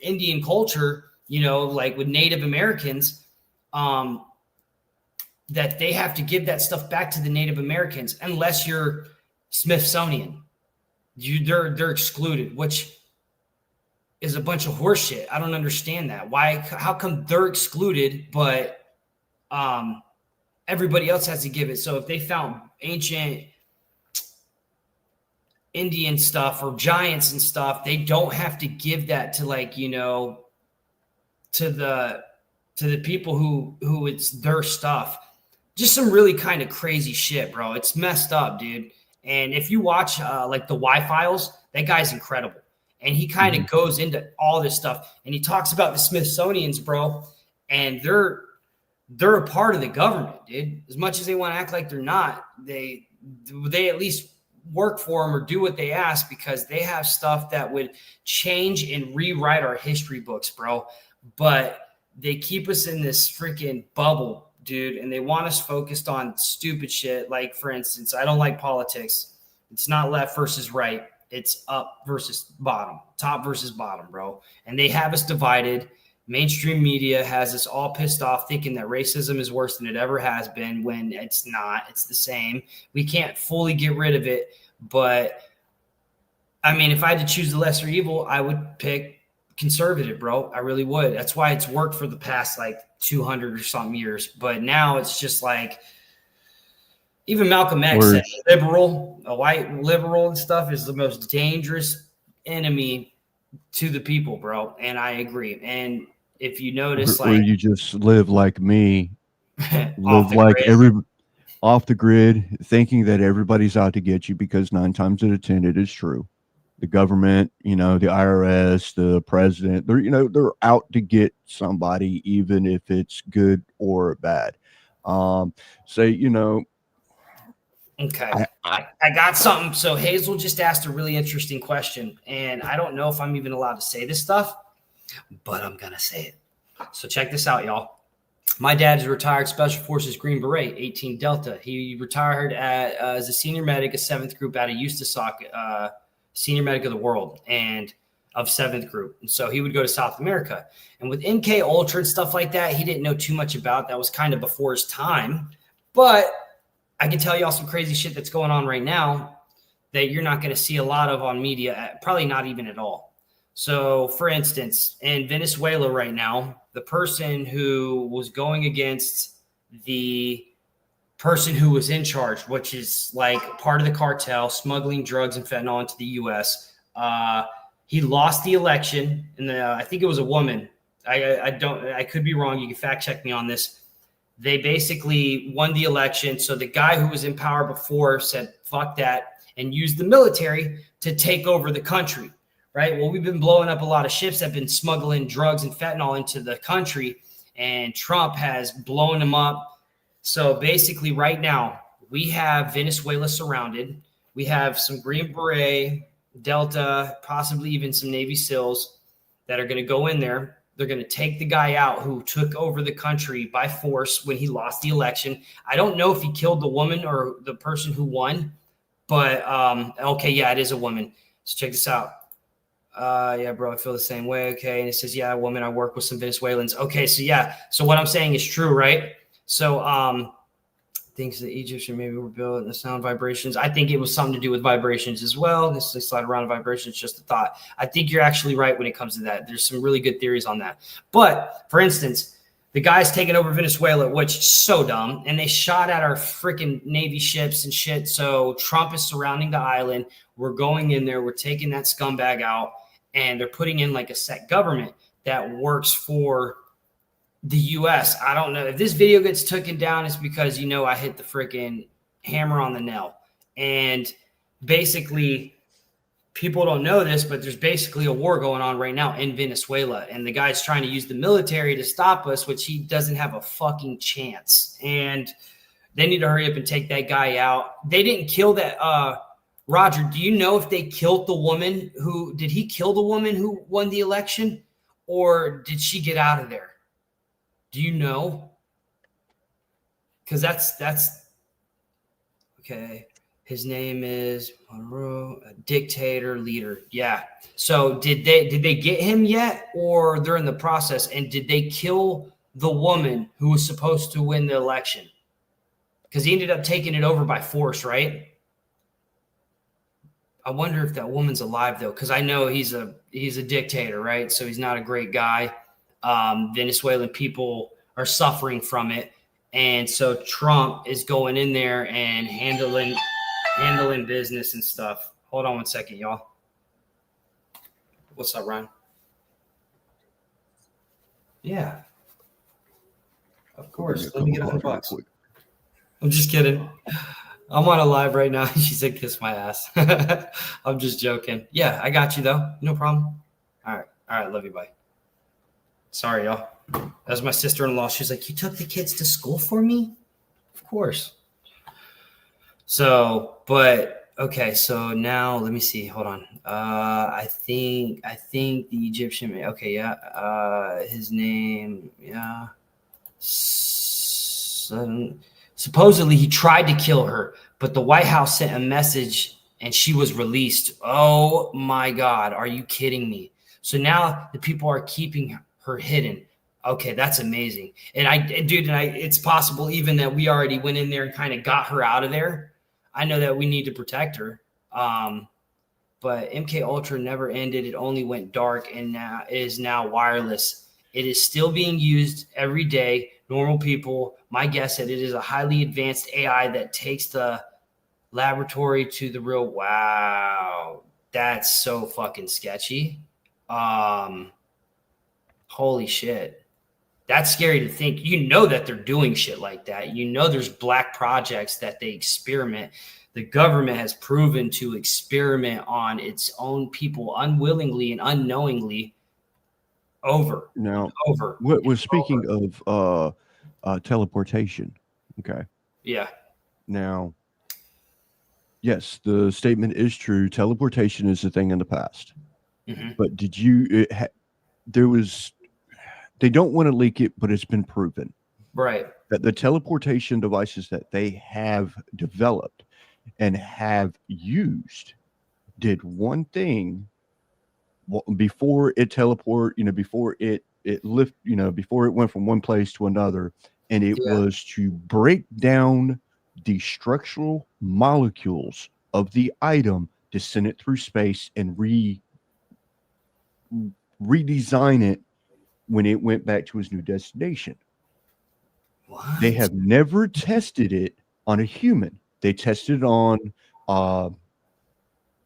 Indian culture, like with Native Americans, that they have to give that stuff back to the Native Americans unless you're Smithsonian. They're excluded, which is a bunch of horseshit. I don't understand that. Why? How come they're excluded, but everybody else has to give it? So if they found ancient Indian stuff or giants and stuff, they don't have to give that to to the people who it's their stuff. Just some really kind of crazy shit, bro. It's messed up, dude. And if you watch like the Y-Files, that guy's incredible. And he kind of goes into all this stuff, and he talks about the Smithsonian's, bro. And they're a part of the government, dude. As much as they want to act like they're not, they at least work for them or do what they ask, because they have stuff that would change and rewrite our history books, bro. But they keep us in this freaking bubble, dude, and they want us focused on stupid shit. Like, for instance, I don't like politics. It's not left versus right. It's up versus bottom, top versus bottom, bro. And they have us divided. Mainstream media has us all pissed off thinking that racism is worse than it ever has been, when it's not. It's the same. We can't fully get rid of it. But, I mean, if I had to choose the lesser evil, I would pick conservative, bro. I really would. That's why it's worked for the past, 200 or something years. But now it's just like, even Malcolm X said a white liberal and stuff is the most dangerous enemy to the people, bro. And I agree. And if you notice,
or you just live like me, live like off the grid, thinking that everybody's out to get you, because 9 times out of 10 it is true. The government, the IRS, the president, they're out to get somebody, even if it's good or bad.
Okay. I got something. So Hazel just asked a really interesting question, and I don't know if I'm even allowed to say this stuff, but I'm going to say it. So check this out, y'all. My dad is a retired Special Forces Green Beret, 18 Delta. He retired as a senior medic, a 7th group out of USTSOC, senior medic of the world, and of 7th group. And so he would go to South America. And with MK Ultra and stuff like that, he didn't know too much about. That was kind of before his time. But I can tell y'all some crazy shit that's going on right now that you're not going to see a lot of on media, probably not even at all. So, for instance, in Venezuela right now, the person who was going against the person who was in charge, which is like part of the cartel smuggling drugs and fentanyl into the U.S., he lost the election, and I think it was a woman. I could be wrong. You can fact check me on this. They basically won the election. So the guy who was in power before said, fuck that, and used the military to take over the country, right? Well, we've been blowing up a lot of ships that have been smuggling drugs and fentanyl into the country, and Trump has blown them up. So basically right now, we have Venezuela surrounded. We have some Green Beret, Delta, possibly even some Navy SEALs that are going to go in there. They're going to take the guy out who took over the country by force when he lost the election. I don't know if he killed the woman or the person who won, but okay, yeah, it is a woman. So check this out. Yeah, bro, I feel the same way. Okay, and it says, yeah, woman, I work with some Venezuelans. Okay, so yeah, so what I'm saying is true, right? So thinks the Egyptian maybe were built in the sound vibrations. I think it was something to do with vibrations as well. This they slide around vibrations, just a thought. I think you're actually right when it comes to that. There's some really good theories on that. But for instance, the guy's taking over Venezuela, which is so dumb, and they shot at our freaking Navy ships and shit. So Trump is surrounding the island. We're going in there. We're taking that scumbag out, and they're putting in like a set government that works for the U.S. I don't know if this video gets taken down. It's because, you know, I hit the freaking hammer on the nail. And basically, people don't know this, but there's basically a war going on right now in Venezuela. And the guy's trying to use the military to stop us, which he doesn't have a fucking chance. And they need to hurry up and take that guy out. They didn't kill that. Roger, do you know if they killed the woman did he kill the woman who won the election, or did she get out of there? Do you know? Because that's okay. His name is Monroe, a dictator leader. Yeah. So did they get him yet, or they're in the process? And did they kill the woman who was supposed to win the election? Because he ended up taking it over by force, right? I wonder if that woman's alive though, because I know he's a dictator, right? So he's not a great guy. Venezuelan people are suffering from it, and so Trump is going in there and handling business and stuff. Hold on one second, y'all. What's up, Ryan? Yeah, of course. Let me get $100. I'm just kidding. I'm on a live right now. She said, kiss my ass. I'm just joking. Yeah, I got you though. No problem. All right. Love you. Bye. Sorry, y'all. That was my sister-in-law. She's like, you took the kids to school for me? Of course. So, but okay. So now let me see. Hold on. I think the Egyptian. Okay. Yeah. His name. Yeah. Supposedly he tried to kill her, but the White House sent a message and she was released. Oh my God. Are you kidding me? So now the people are keeping her hidden. Okay, that's amazing. And it's possible even that we already went in there and kind of got her out of there. I know that we need to protect her. But MK Ultra never ended. It only went dark and now is now wireless. It is still being used every day. Normal people, my guess that it is a highly advanced AI that takes the laboratory to the real. Wow, that's so fucking sketchy. Holy shit. That's scary to think. You know that they're doing shit like that. You know there's black projects that they experiment. The government has proven to experiment on its own people unwillingly and unknowingly over.
What was speaking of teleportation. Okay.
Yeah. Now,
yes, the statement is true. Teleportation is a thing in the past.
Mm-hmm.
But they don't want to leak it, but it's been proven.
Right.
That the teleportation devices that they have developed and have used did one thing before it before it went from one place to another, and it was to break down the structural molecules of the item to send it through space and redesign it when it went back to its new destination.
What?
They have never tested it on a human. They tested it on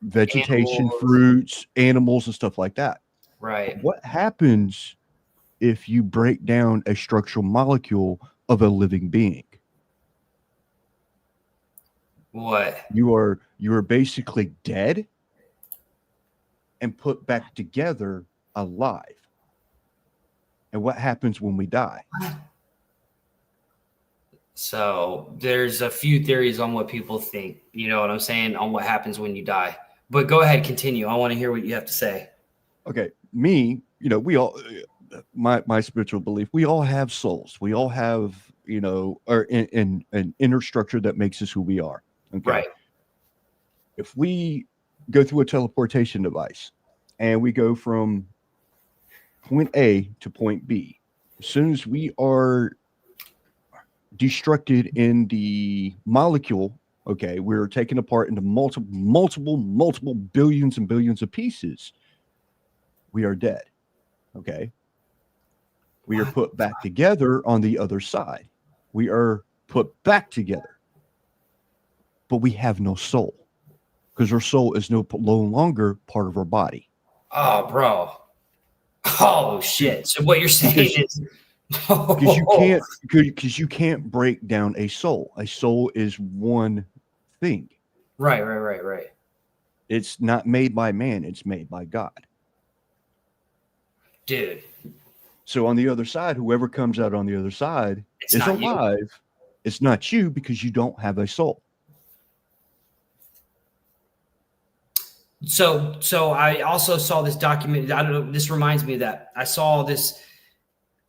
vegetation, fruits, animals, and stuff like that.
Right.
What happens if you break down a structural molecule of a living being.
What?
You are basically dead and put back together alive. And what happens when we die?
So there's a few theories on what people think, you know what I'm saying, on what happens when you die. But go ahead, continue. I want to hear what you have to say.
Okay, we all, my spiritual belief, we all have souls. We all have, or in an inner structure that makes us who we are. Okay.
Right.
If we go through a teleportation device and we go from point A to point B, as soon as we are destructed in the molecule, okay, we're taken apart into multiple billions and billions of pieces. We are dead. Okay. We are put back together on the other side. We are put back together. But we have no soul because our soul is no longer part of our body.
Oh, bro. Oh, shit. So what you're saying is
because you can't break down a soul. A soul is one thing.
Right.
It's not made by man. It's made by God.
Dude.
So on the other side, whoever comes out on the other side is alive. You. It's not you because you don't have a soul.
So I also saw this document. I don't know. This reminds me of that. I saw this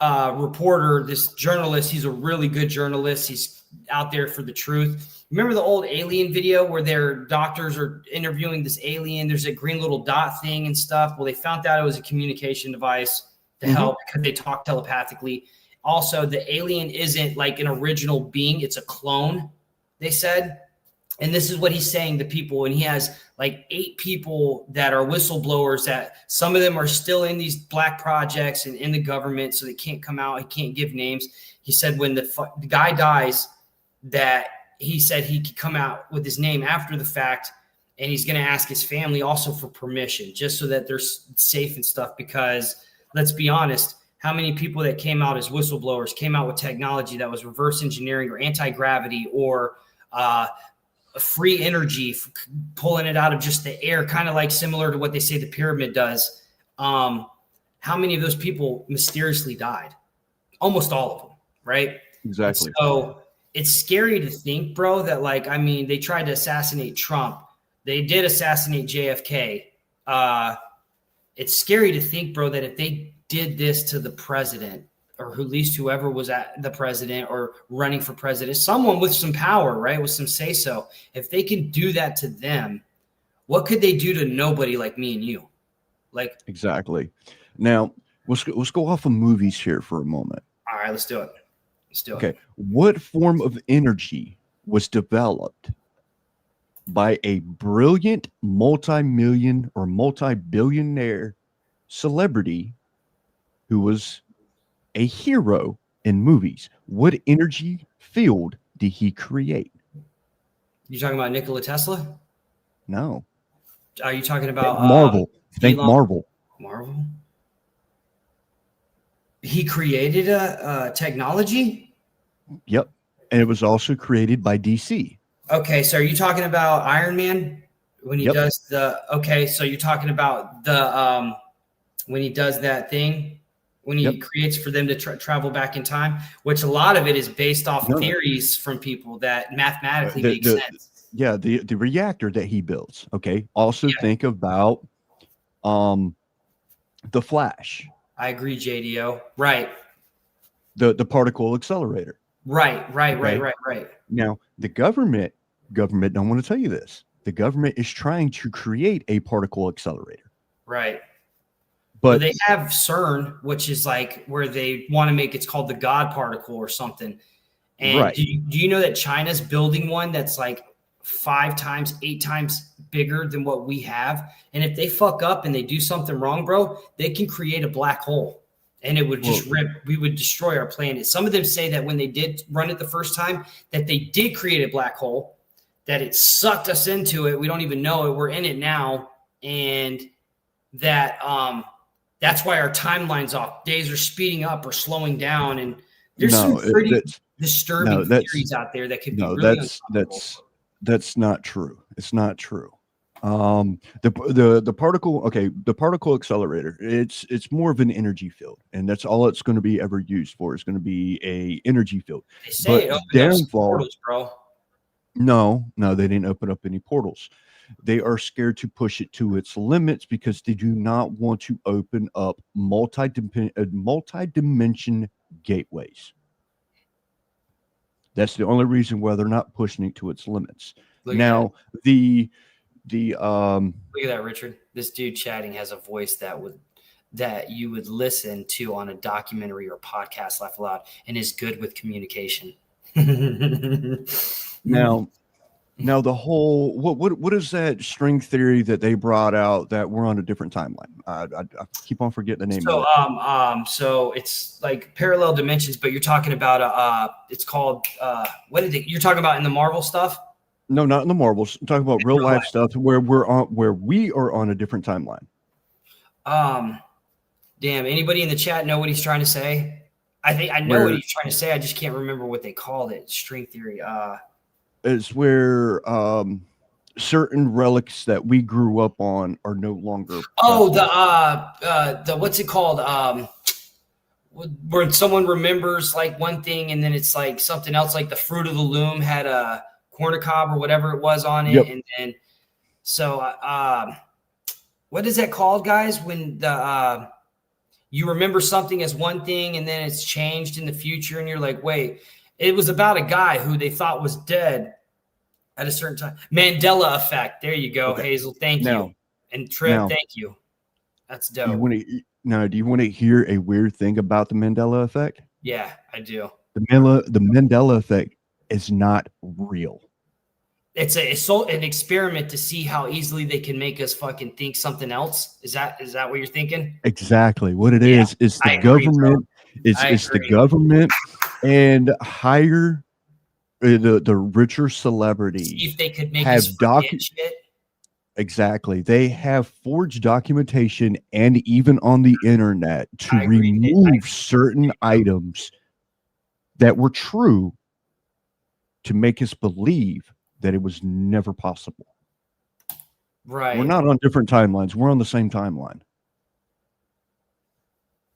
reporter, this journalist. He's a really good journalist. He's out there for the truth. Remember the old alien video where their doctors are interviewing this alien? There's a green little dot thing and stuff. Well, they found out it was a communication device to help because they talk telepathically. Also, the alien isn't like an original being. It's a clone, they said. And this is what he's saying to people. And he has like 8 people that are whistleblowers that some of them are still in these black projects and in the government. So they can't come out. He can't give names. He said when the guy dies that he said he could come out with his name after the fact. And he's going to ask his family also for permission just so that they're safe and stuff. Because let's be honest, how many people that came out as whistleblowers came out with technology that was reverse engineering or anti-gravity or free energy, pulling it out of just the air, kind of like similar to what they say the pyramid does. How many of those people mysteriously died? Almost all of them, right?
Exactly.
And so it's scary to think, bro, that like, I mean, they tried to assassinate Trump. They did assassinate JFK. It's scary to think, bro, that if they did this to the president, or at least whoever was at the president or running for president, someone with some power, right? With some say so. If they can do that to them, what could they do to nobody like me and you? Like,
exactly. Now let's go off of movies here for a moment.
All right, let's do it.
Okay. What form of energy was developed by a brilliant multi-million or multi-billionaire celebrity who was a hero in movies? What energy field did he create?
You talking about Nikola Tesla?
No.
Are you talking about
Marvel? Think
Elon?
Marvel.
Marvel? He created a technology?
Yep. And it was also created by DC.
Okay, so are you talking about Iron Man when he does the? Okay, so you're talking about the when he does that thing. When he creates for them to travel back in time, which a lot of it is based off theories from people that mathematically make sense.
Yeah, the reactor that he builds. Okay. Also think about the Flash.
I agree, JDO. Right.
The particle accelerator.
Right.
Now, the government don't want to tell you this. The government is trying to create a particle accelerator.
Right.
But
they have CERN, which is like where they want to make it's called the God particle or something. And do you know that China's building one that's like 5 times, 8 times bigger than what we have? And if they fuck up and they do something wrong, bro, they can create a black hole and it would just we would destroy our planet. Some of them say that when they did run it the first time, that they did create a black hole, that it sucked us into it. We don't even know it. We're in it now. And that, that's why our timeline's off. Days are speeding up or slowing down. And There's some pretty
that's
disturbing theories out there that could be really uncomfortable.
that's not true. It's not true. The particle, okay, the particle accelerator, it's more of an energy field, and that's all it's going to be ever used for. It's going to be a energy field.
They say it opens up some portals, bro.
No, they didn't open up any portals. They are scared to push it to its limits because they do not want to open up multi-dimension gateways. That's the only reason why they're not pushing it to its limits. Look at
that, Richard. This dude chatting has a voice that you would listen to on a documentary or podcast, laugh aloud, and is good with communication.
Now the whole what is that string theory that they brought out that we're on a different timeline? I keep on forgetting the name.
So it's like parallel dimensions, but you're talking about it's called you're talking about in the Marvel stuff?
No, not in the Marvels. I'm talking about real life stuff where we are on a different timeline.
Damn, anybody in the chat know what he's trying to say? I think I know what he's trying to say. I just can't remember what they called it. String theory.
It's where certain relics that we grew up on are no longer.
Oh, the what's it called? Where someone remembers like one thing and then it's like something else, like the fruit of the loom had a cornucob or whatever it was on it. Yep. And then what is that called, guys? When you remember something as one thing and then it's changed in the future and you're like, wait, it was about a guy who they thought was dead at a certain time. Mandela effect. There you go, okay. Hazel. Thank you. And Trip, thank you. That's dope.
Do you want to hear a weird thing about the Mandela effect?
Yeah, I do.
The Mandela effect is not real.
It's an experiment to see how easily they can make us fucking think something else. Is that what you're thinking?
Exactly. What it is the government. It's the government and higher the richer celebrities.
See if they could make us forget shit.
Exactly. They have forged documentation and even on the internet to remove certain items that were true to make us believe that it was never possible.
Right.
We're not on different timelines. We're on the same timeline.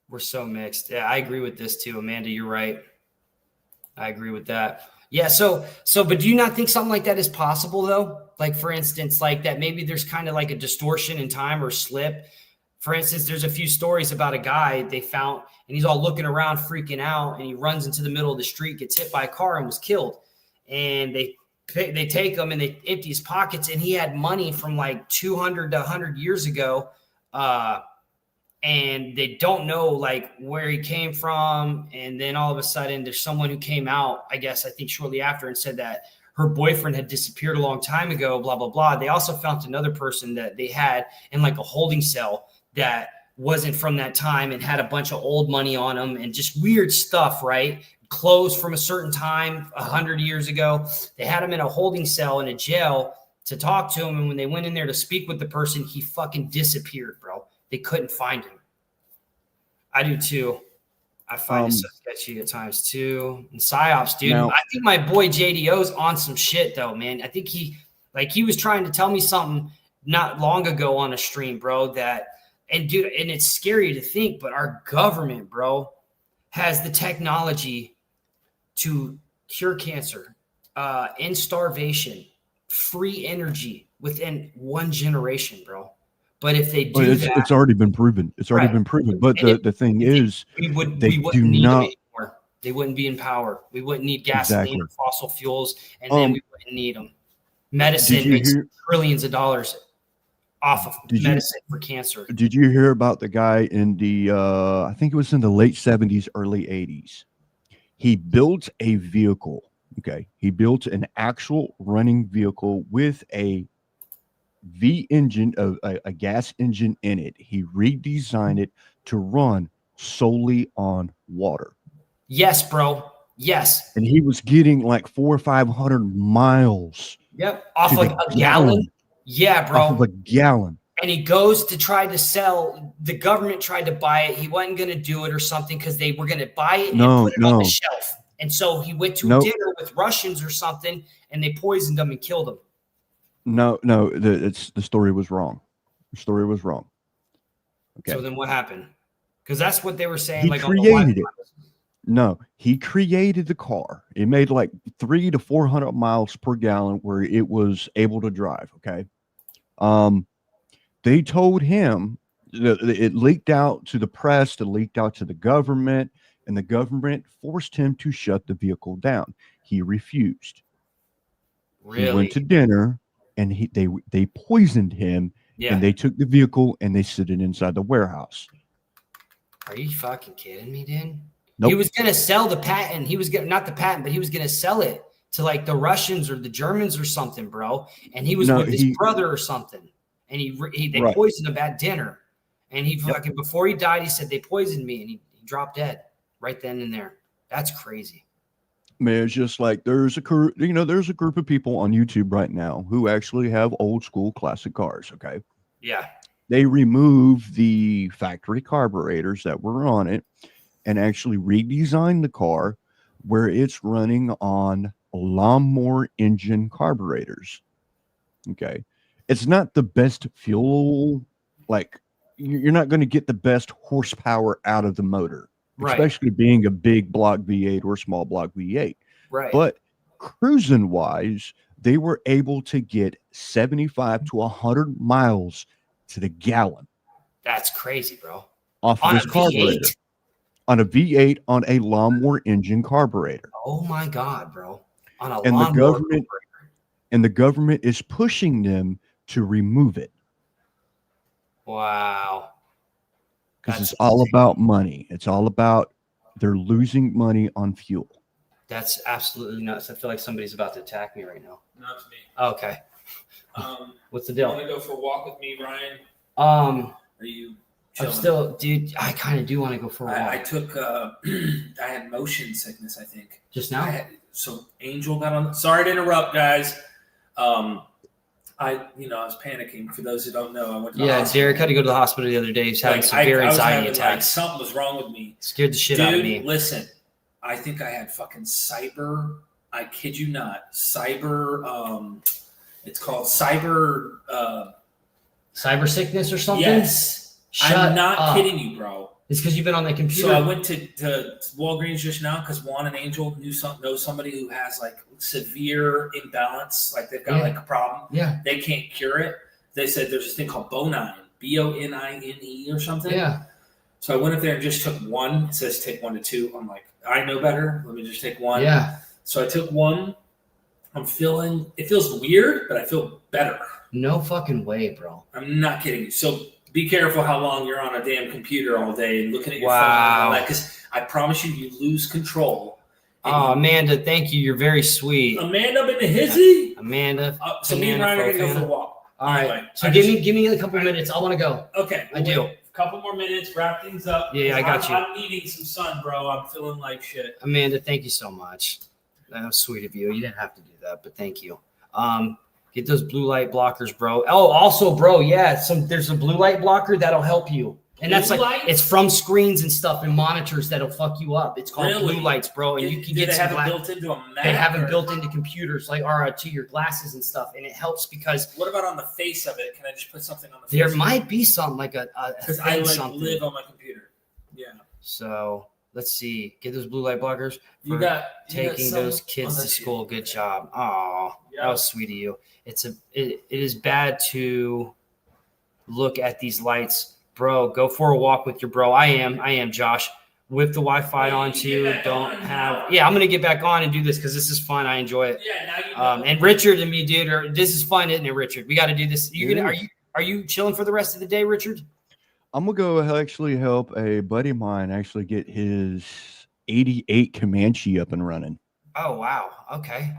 We're so mixed. Yeah, I agree with this too. Amanda, you're right. I agree with that. Yeah. So, but do you not think something like that is possible though? Like for instance, like that, maybe there's kind of like a distortion in time or slip. For instance, there's a few stories about a guy they found and he's all looking around, freaking out. And he runs into the middle of the street, gets hit by a car and was killed. And they take him and they empty his pockets and he had money from like 200 to 100 years ago. And they don't know like where he came from. And then all of a sudden there's someone who came out, I think shortly after and said that her boyfriend had disappeared a long time ago, blah, blah, blah. They also found another person that they had in like a holding cell that wasn't from that time and had a bunch of old money on them and just weird stuff, right? Clothes from a certain time 100 years ago. They had him in a holding cell in a jail to talk to him. And when they went in there to speak with the person, he fucking disappeared, bro. They couldn't find him. I do too. I find it so sketchy at times too. And PsyOps, dude. I think my boy JDO's on some shit though, man. I think he was trying to tell me something not long ago on a stream, bro, and it's scary to think, but our government, bro, has the technology to cure cancer, end starvation, free energy within one generation, bro. But if they do that,
it's already been proven. It's already been proven. But the thing is,
we wouldn't need them anymore. They wouldn't be in power. We wouldn't need gasoline or fossil fuels, and then we wouldn't need them. Medicine makes trillions of dollars off of medicine for cancer.
Did you hear about the guy in the I think it was in the late 70s, early 80s? He built a vehicle. Okay. He built an actual running vehicle with a V engine, a gas engine in it. He redesigned it to run solely on water.
Yes, bro. Yes.
And he was getting like 400 or 500 miles.
Yep. Off like a gallon. Yeah, bro.
Off of a gallon.
And he goes to try to sell. The government tried to buy it. He wasn't going to do it or something because they were going to buy it and put it on the shelf. And so he went to dinner with Russians or something, and they poisoned him and killed him.
No, the story was wrong. The story was wrong. Okay.
So then what happened? Because that's what they were saying.
He
like
created it. No, he created the car. It made like 300 to 400 miles per gallon where it was able to drive. Okay. They told him that it leaked out to the press, it leaked out to the government, and the government forced him to shut the vehicle down. He refused.
Really?
He went to dinner and they poisoned him.
Yeah.
And they took the vehicle and they sit it inside the warehouse.
Are you fucking kidding me, dude?
Nope.
He was going to sell the patent. He was going not the patent, but he was going to sell it to like the Russians or the Germans or something, bro. And he was with his brother or something. And they poisoned him at dinner. And he fucking, before he died, he said, they poisoned me. And he dropped dead right then and there. That's crazy.
Man, it's just like there's a group of people on YouTube right now who actually have old school classic cars. Okay.
Yeah.
They remove the factory carburetors that were on it and actually redesign the car where it's running on lawnmower engine carburetors. Okay. It's not the best fuel. Like you're not going to get the best horsepower out of the motor. Especially being a big block V8 or small block V8.
Right.
But cruising wise, they were able to get 75 to 100 miles to the gallon.
That's crazy, bro.
Off of this carburetor. On a V8 on a lawnmower engine carburetor.
Oh my God, bro. On a
and
lawnmower
the government is pushing them to remove it.
Wow.
Because it's all about money. It's all about they're losing money on fuel.
That's absolutely nuts. I feel like somebody's about to attack me right now.
No, it's me.
Okay. What's the deal?
Want to go for a walk with me, Ryan?
Are
you
chilling? I'm still, dude, I kind of do want to go for a walk.
I took, I had motion sickness, I think.
Just now?
So Angel got on. Sorry to interrupt, guys. I was panicking. For those who don't know, I went to the hospital. Derek
had to go to the hospital the other day. He's having severe anxiety attacks.
Something was wrong with me.
Scared the shit out of me.
Listen, I think I had fucking cyber. I kid you not, cyber. It's called cyber.
Cyber sickness or something.
Yes, I'm not kidding you, bro.
It's because you've been on the computer.
So I went to Walgreens just now because Juan and Angel knows somebody who has like severe imbalance, like they've got like a problem.
Yeah.
They can't cure it. They said there's this thing called Bonine, Bonine or something.
Yeah.
So I went up there and just took one. It says take 1 to 2. I'm like, I know better. Let me just take one.
Yeah.
So I took one. It feels weird, but I feel better.
No fucking way, bro.
I'm not kidding you. So be careful how long you're on a damn computer all day and looking at your
phone
and all that, because I promise you lose control.
Oh, Amanda, thank you. You're very sweet.
Amanda been a hizzy?
Amanda.
So me and Ryan are going to go for a walk.
All right. Anyway, so give me a couple minutes. I want to go.
Okay.
I do.
A couple more minutes, wrap things up.
Yeah, I got you.
I'm needing some sun, bro. I'm feeling like shit.
Amanda, thank you so much. That was sweet of you. You didn't have to do that, but thank you. Get those blue light blockers, bro. Oh, also, bro, there's a blue light blocker that'll help you. And that's it's from screens and stuff and monitors that'll fuck you up. It's called blue lights, bro. And you can get some
built into a Mac.
They have them built into computers, or to your glasses and stuff. And it helps because.
What about on the face of it? Can I just put something on the face?
There might be something like
because I live on my computer. Yeah.
So let's see. Get those blue light blockers.
You got
taking those kids to school. Good job. Oh, that was sweet of you. It is bad to look at these lights. Bro, go for a walk with your bro. I am, Josh. With the Wi-Fi on too. I'm going to get back on and do this because this is fun. I enjoy it.
Yeah, now you know.
And Richard and me, dude, this is fun, isn't it, Richard? We got to do this. Are you chilling for the rest of the day, Richard?
I'm going to go actually help a buddy of mine actually get his 88 Comanche up and running.
Oh, wow. Okay.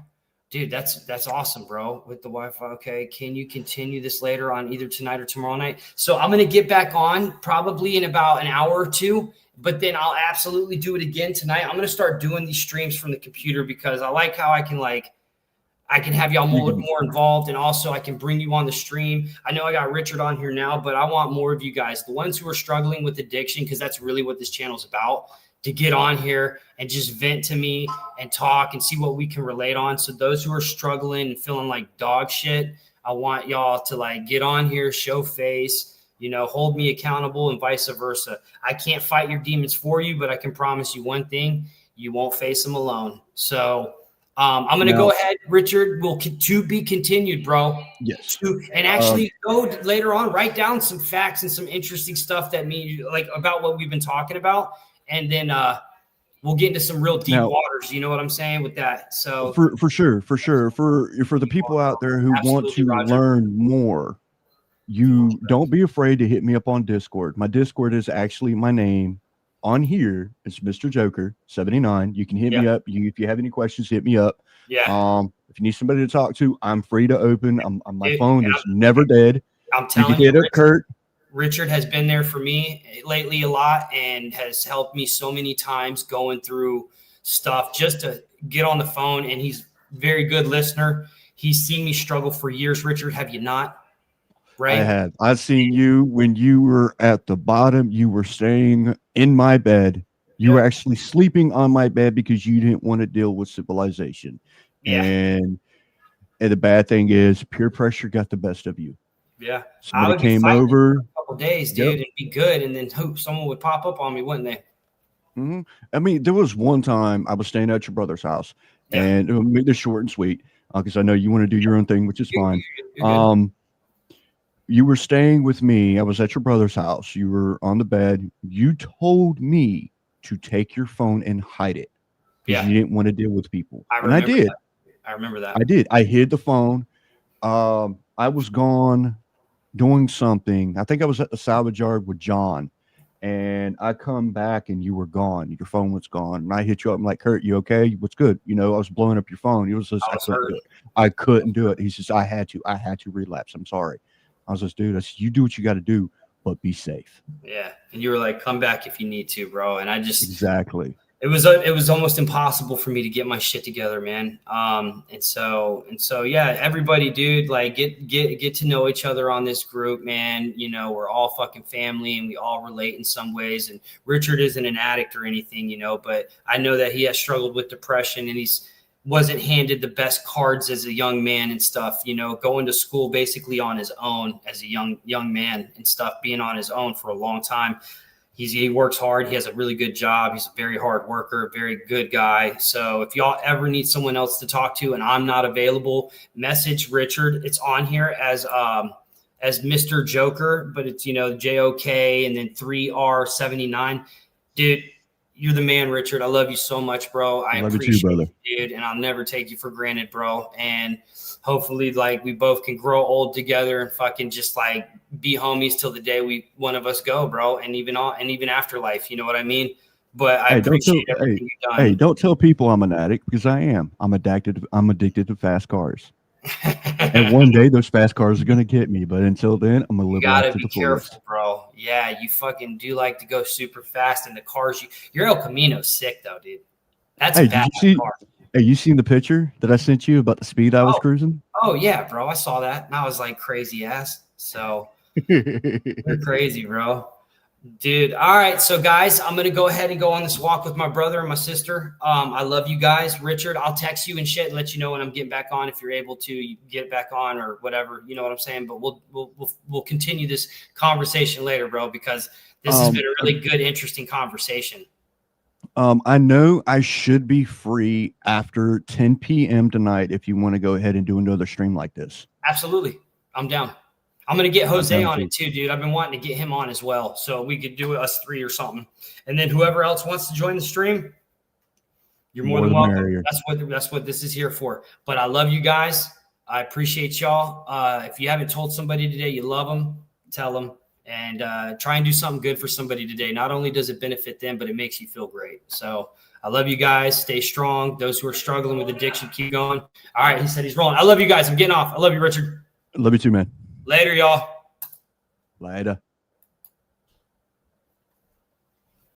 Dude, that's awesome, bro. With the Wi-Fi, okay. Can you continue this later on either tonight or tomorrow night? So I'm going to get back on probably in about an hour or two, but then I'll absolutely do it again tonight. I'm going to start doing these streams from the computer because I like how I can I can have y'all more involved, and also I can bring you on the stream. I know I got Richard on here now, but I want more of you guys, the ones who are struggling with addiction, because that's really what this channel is about, to get on here and just vent to me and talk and see what we can relate on. So those who are struggling and feeling like dog shit, I want y'all to like get on here, show face, you know, hold me accountable and vice versa. I can't fight your demons for you, but I can promise you one thing, you won't face them alone. So I'm going to go ahead, Richard, will to be continued, bro.
Yes.
And actually go later on, write down some facts and some interesting stuff that like about what we've been talking about. And then we'll get into some real deep waters. You know what I'm saying with that? So
for sure. For the people out there who want to learn more, you don't be afraid to hit me up on Discord. My Discord is actually my name. On here, it's Mr. Joker 79. You can hit me up. If you have any questions, hit me up.
Yeah.
If you need somebody to talk to, I'm free to open. My phone is never dead.
I'm telling
you, Kurt.
Richard has been there for me lately a lot and has helped me so many times going through stuff just to get on the phone. And he's a very good listener. He's seen me struggle for years. Richard, have you not? Right.
I have. I've seen you when you were at the bottom. You were staying in my bed. You were actually sleeping on my bed because you didn't want to deal with civilization.
Yeah.
And the bad thing is peer pressure got the best of you.
Yeah.
Somebody came over
a couple days, dude, and be good. And then someone would pop up on me, wouldn't they?
Mm-hmm. I mean, there was one time I was staying at your brother's house, and it'll make this short and sweet because I know you want to do your own thing, which is fine. You were staying with me. I was at your brother's house. You were on the bed. You told me to take your phone and hide it because you didn't want to deal with people. And I did.
I remember that.
I did. I hid the phone. I was gone doing something. I think I was at the salvage yard with John, and I come back and you were gone. Your phone was gone. And I hit you up. I'm like, Kurt, you okay? What's good? You know, I was blowing up your phone. He was just, I couldn't do it. He says, I had to relapse. I'm sorry. I was just, dude, I said, you do what you got to do, but be safe.
Yeah. And you were like, come back if you need to, bro. And I just,
exactly.
It was almost impossible for me to get my shit together, man. And so, yeah, everybody, dude, like get to know each other on this group, man. You know, we're all fucking family and we all relate in some ways. And Richard isn't an addict or anything, you know, but I know that he has struggled with depression and wasn't handed the best cards as a young man and stuff, you know, going to school basically on his own as a young man and stuff, being on his own for a long time. He works hard. He has a really good job. He's a very hard worker, very good guy. So if y'all ever need someone else to talk to and I'm not available, message Richard. It's on here as Mr. Joker, but it's, you know, JOK and then 3R79. Dude, you're the man, Richard. I love you so much, bro. I appreciate you, brother. Dude, and I'll never take you for granted, bro. And hopefully, like, we both can grow old together and fucking just like be homies till the day one of us go, bro. And even afterlife, you know what I mean? But I appreciate everything you've done.
Hey, don't tell people I'm an addict because I am. I'm addicted to fast cars. And one day those fast cars are going to get me. But until then, I'm going to live life to the fullest. You got to be careful,
bro. Yeah, you fucking do like to go super fast in the cars. Your El Camino's sick, though, dude. That's a bad car.
Hey, you seen the picture that I sent you about the speed I was cruising?
Oh, yeah, bro. I saw that. And I was like, crazy ass. So you're crazy, bro. Dude. All right. So, guys, I'm going to go ahead and go on this walk with my brother and my sister. I love you guys. Richard, I'll text you and shit and let you know when I'm getting back on. If you're able to, you get back on or whatever. You know what I'm saying? But we'll continue this conversation later, bro, because this has been a really good, interesting conversation.
I know I should be free after 10 p.m. tonight if you want to go ahead and do another stream like this.
Absolutely. I'm down. I'm going to get Jose on it too, dude. I've been wanting to get him on as well. So we could do us three or something. And then whoever else wants to join the stream, you're more than welcome. Merrier. That's what this is here for. But I love you guys. I appreciate y'all. If you haven't told somebody today you love them, tell them. And try and do something good for somebody today. Not only does it benefit them, but it makes you feel great. So I love you guys. Stay strong. Those who are struggling with addiction, keep going. All right. He said he's rolling. I love you guys. I'm getting off. I love you, Richard.
I love you too, man.
Later, y'all.
Later.